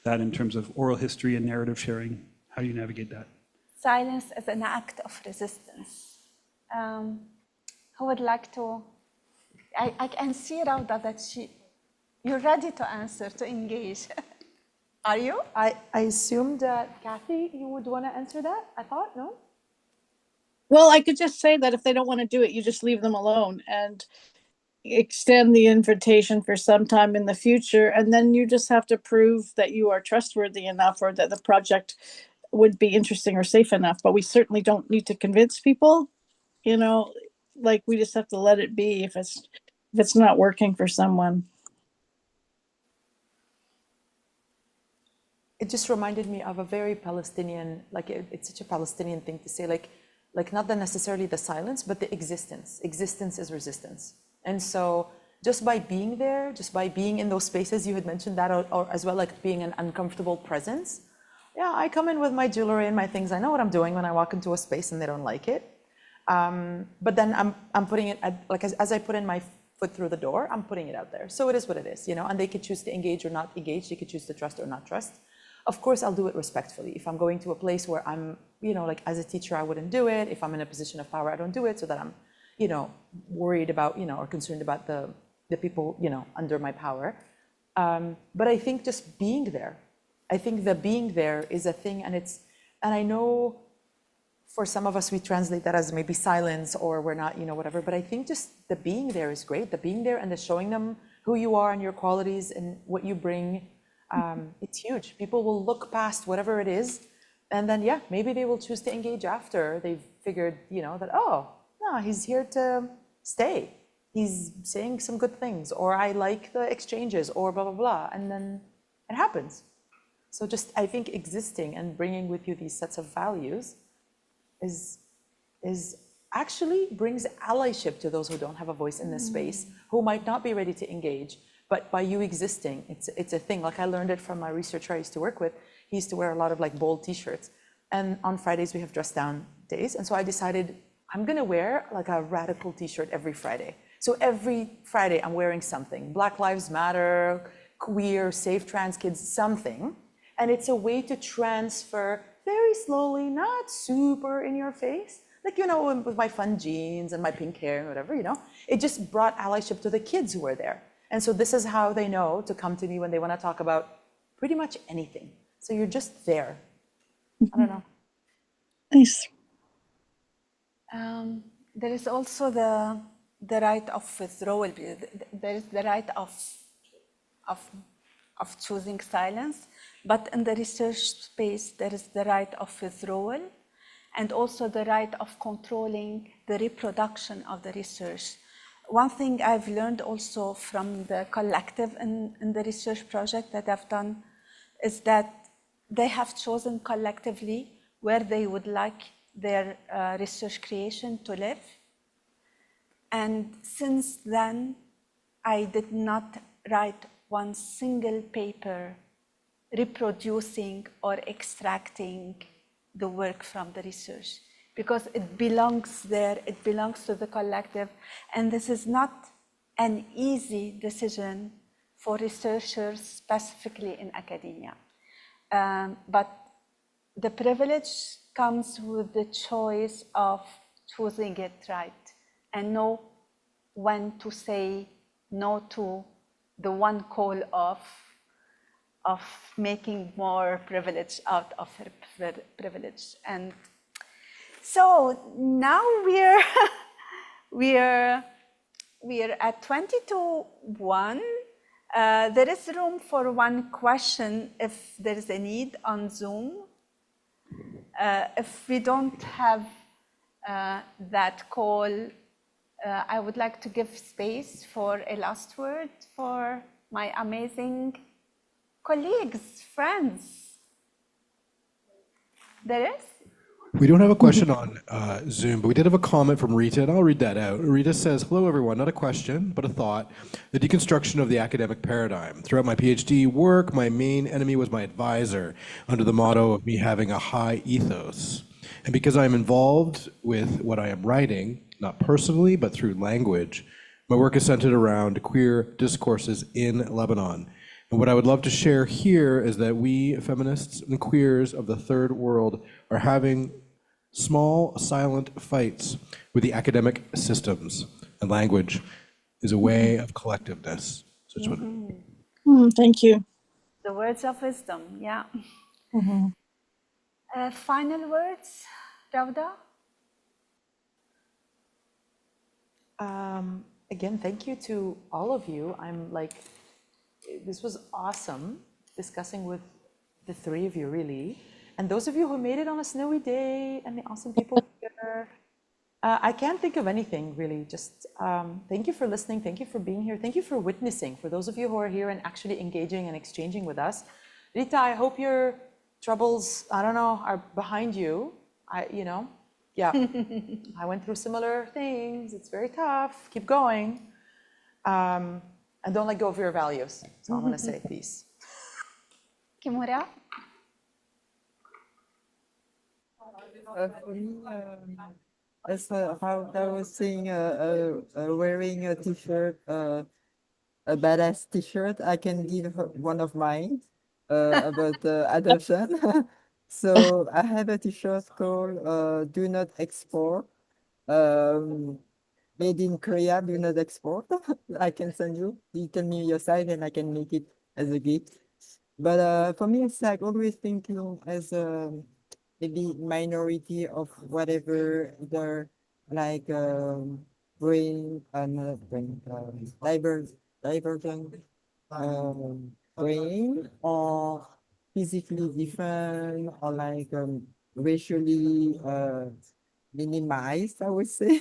that in terms of oral history and narrative sharing. How do you navigate that? Silence is an act of resistance. Who would like to? I can see, Rauda, that you're ready to answer, to engage. Are you? I assumed that Cathy, you would want to answer that. I thought, no? Well, I could just say that if they don't want to do it, you just leave them alone and extend the invitation for some time in the future. And then you just have to prove that you are trustworthy enough or that the project would be interesting or safe enough. But we certainly don't need to convince people, you know, like we just have to let it be if it's not working for someone. It just reminded me of a very Palestinian, like it's such a Palestinian thing to say, like not necessarily the silence, but the existence. Existence is resistance. And so just by being there, just by being in those spaces, you had mentioned that, or as well, like being an uncomfortable presence. Yeah, I come in with my jewelry and my things. I know what I'm doing when I walk into a space and they don't like it. But then I'm putting it, like as I put in my foot through the door, I'm putting it out there. So it is what it is, you know, and they could choose to engage or not engage. They could choose to trust or not trust. Of course, I'll do it respectfully. If I'm going to a place where I'm, you know, like as a teacher, I wouldn't do it. If I'm in a position of power, I don't do it so that I'm, you know, worried about, you know, or concerned about the people, you know, under my power. But I think just being there, I think the being there is a thing, and I know for some of us, we translate that as maybe silence or we're not, you know, whatever, but I think just the being there is great. The being there and the showing them who you are and your qualities and what you bring. It's huge. People will look past whatever it is, and then, yeah, maybe they will choose to engage after they've figured, you know, that, oh, no, he's here to stay. He's saying some good things, or I like the exchanges, or blah, blah, blah, and then it happens. So just, I think existing and bringing with you these sets of values is actually brings allyship to those who don't have a voice in this space, who might not be ready to engage. But by you existing, it's a thing. Like I learned it from my researcher I used to work with. He used to wear a lot of like bold t-shirts. And on Fridays we have dress down days. And so I decided I'm gonna wear like a radical t-shirt every Friday. So every Friday I'm wearing something. Black Lives Matter, queer, save trans kids, something. And it's a way to transfer very slowly, not super in your face. Like, you know, with my fun jeans and my pink hair and whatever, you know. It just brought allyship to the kids who were there. And so this is how they know to come to me when they want to talk about pretty much anything. So you're just there. I don't know. Nice. There is also the right of withdrawal. There is the right of choosing silence, but in the research space, there is the right of withdrawal and also the right of controlling the reproduction of the research. One thing I've learned also from the collective in the research project that I've done is that they have chosen collectively where they would like their research creation to live. And since then, I did not write one single paper reproducing or extracting the work from the research, because it belongs there, it belongs to the collective, and this is not an easy decision for researchers, specifically in academia. But the privilege comes with the choice of choosing it right and know when to say no to the one call of making more privilege out of privilege. And so now we're at 20 to 1. There is room for one question if there is a need on Zoom. If we don't have that call, I would like to give space for a last word for my amazing colleagues, friends. There is? We don't have a question on Zoom, but we did have a comment from Rita, and I'll read that out. Rita says, hello everyone, not a question, but a thought. The deconstruction of the academic paradigm. Throughout my Ph.D. work, my main enemy was my advisor, under the motto of me having a high ethos. And because I'm involved with what I am writing, not personally, but through language, my work is centered around queer discourses in Lebanon. And what I would love to share here is that we feminists and queers of the third world are having small, silent fights with the academic systems, and language is a way of collectiveness. So Thank you. The words of wisdom, yeah. Mhm. Final words, Rauda? Again, thank you to all of you. I'm like, this was awesome discussing with the three of you, really. And those of you who made it on a snowy day and the awesome people here. I can't think of anything really, just thank you for listening, thank you for being here, thank you for witnessing, for those of you who are here and actually engaging and exchanging with us. Rita, I hope your troubles, I don't know, are behind you. Yeah, I went through similar things, it's very tough, keep going. And don't let go of your values, so I'm gonna say peace. Kimura? For me, as how I was saying, wearing a t-shirt, a badass t-shirt, I can give her one of mine about adoption. So I have a t-shirt called "Do Not Export." Um, Made in Korea, do not export. I can send you. You tell me your size and I can make it as a gift. But for me, it's like always thinking as a maybe minority of whatever the like brain not brain divergent brain or physically different or like racially minimized, I would say.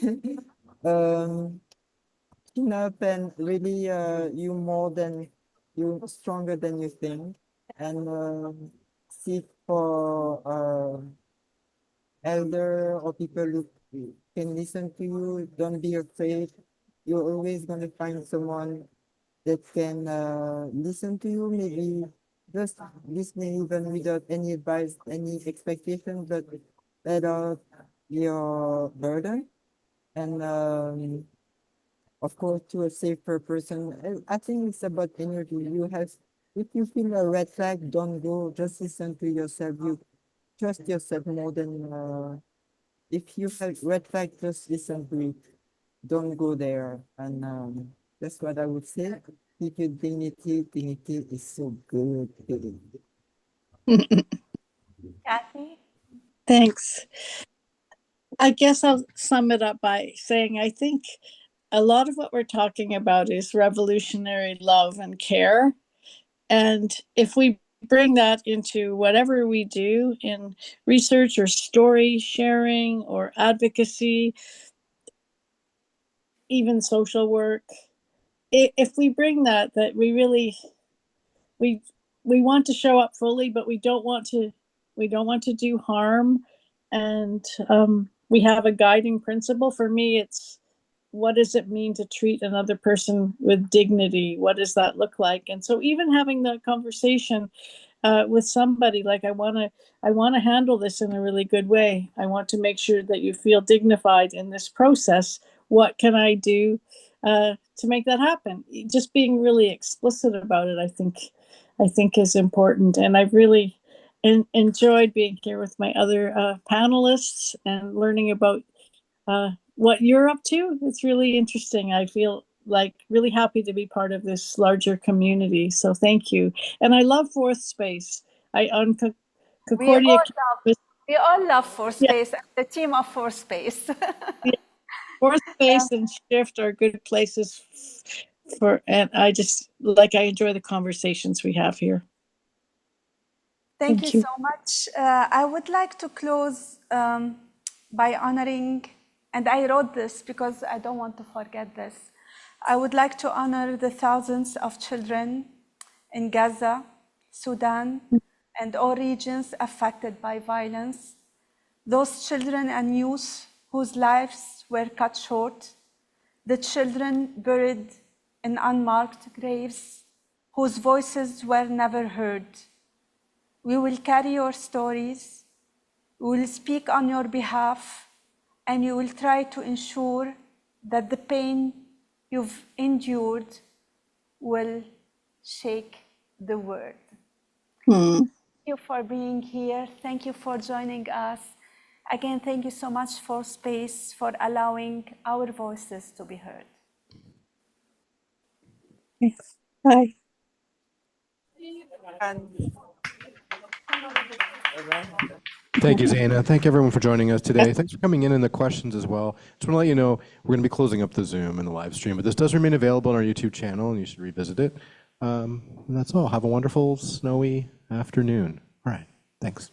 Chin up and really you more than you stronger than you think and seek for elder or people who can listen to you. Don't be afraid. You're always going to find someone that can listen to you, maybe just listening even without any advice, any expectation, but let out your burden. And of course, to a safer person, I think it's about energy. You have, if you feel a red flag, don't go. Just listen to yourself. You trust yourself more than if you have red flag, just listen to it. Don't go there. And that's what I would say. Keep your dignity. Dignity is so good. Cathy? Thanks. I guess I'll sum it up by saying I think a lot of what we're talking about is revolutionary love and care. And if we bring that into whatever we do in research or story sharing or advocacy, even social work, if we bring that we really we want to show up fully, but we don't want to do harm. And we have a guiding principle. For me, it's what does it mean to treat another person with dignity? What does that look like? And so even having that conversation with somebody, like I want to handle this in a really good way. I want to make sure that you feel dignified in this process. What can I do to make that happen? Just being really explicit about it, I think is important. And I've really enjoyed being here with my other panelists and learning about what you're up to. It's really interesting. I feel like really happy to be part of this larger community. So thank you. And I love Fourth Space. Concordia. We all love Fourth Yeah. Space, and the team of Fourth Space. Yeah. Fourth Space and Shift are good places and I enjoy the conversations we have here. Thank you so much. I would like to close by honoring, and I wrote this because I don't want to forget this. I would like to honor the thousands of children in Gaza, Sudan, and all regions affected by violence. Those children and youth whose lives were cut short, the children buried in unmarked graves, whose voices were never heard. We will carry your stories, we will speak on your behalf, and you will try to ensure that the pain you've endured will shake the world. Thank you for being here. Thank you for joining us. Again, thank you so much for space, for allowing our voices to be heard. Bye. And Thank you, Zaina. Thank everyone for joining us today. Thanks for coming in and the questions as well. Just want to let you know, we're going to be closing up the Zoom and the live stream, but this does remain available on our YouTube channel, and you should revisit it. And that's all. Have a wonderful, snowy afternoon. All right. Thanks.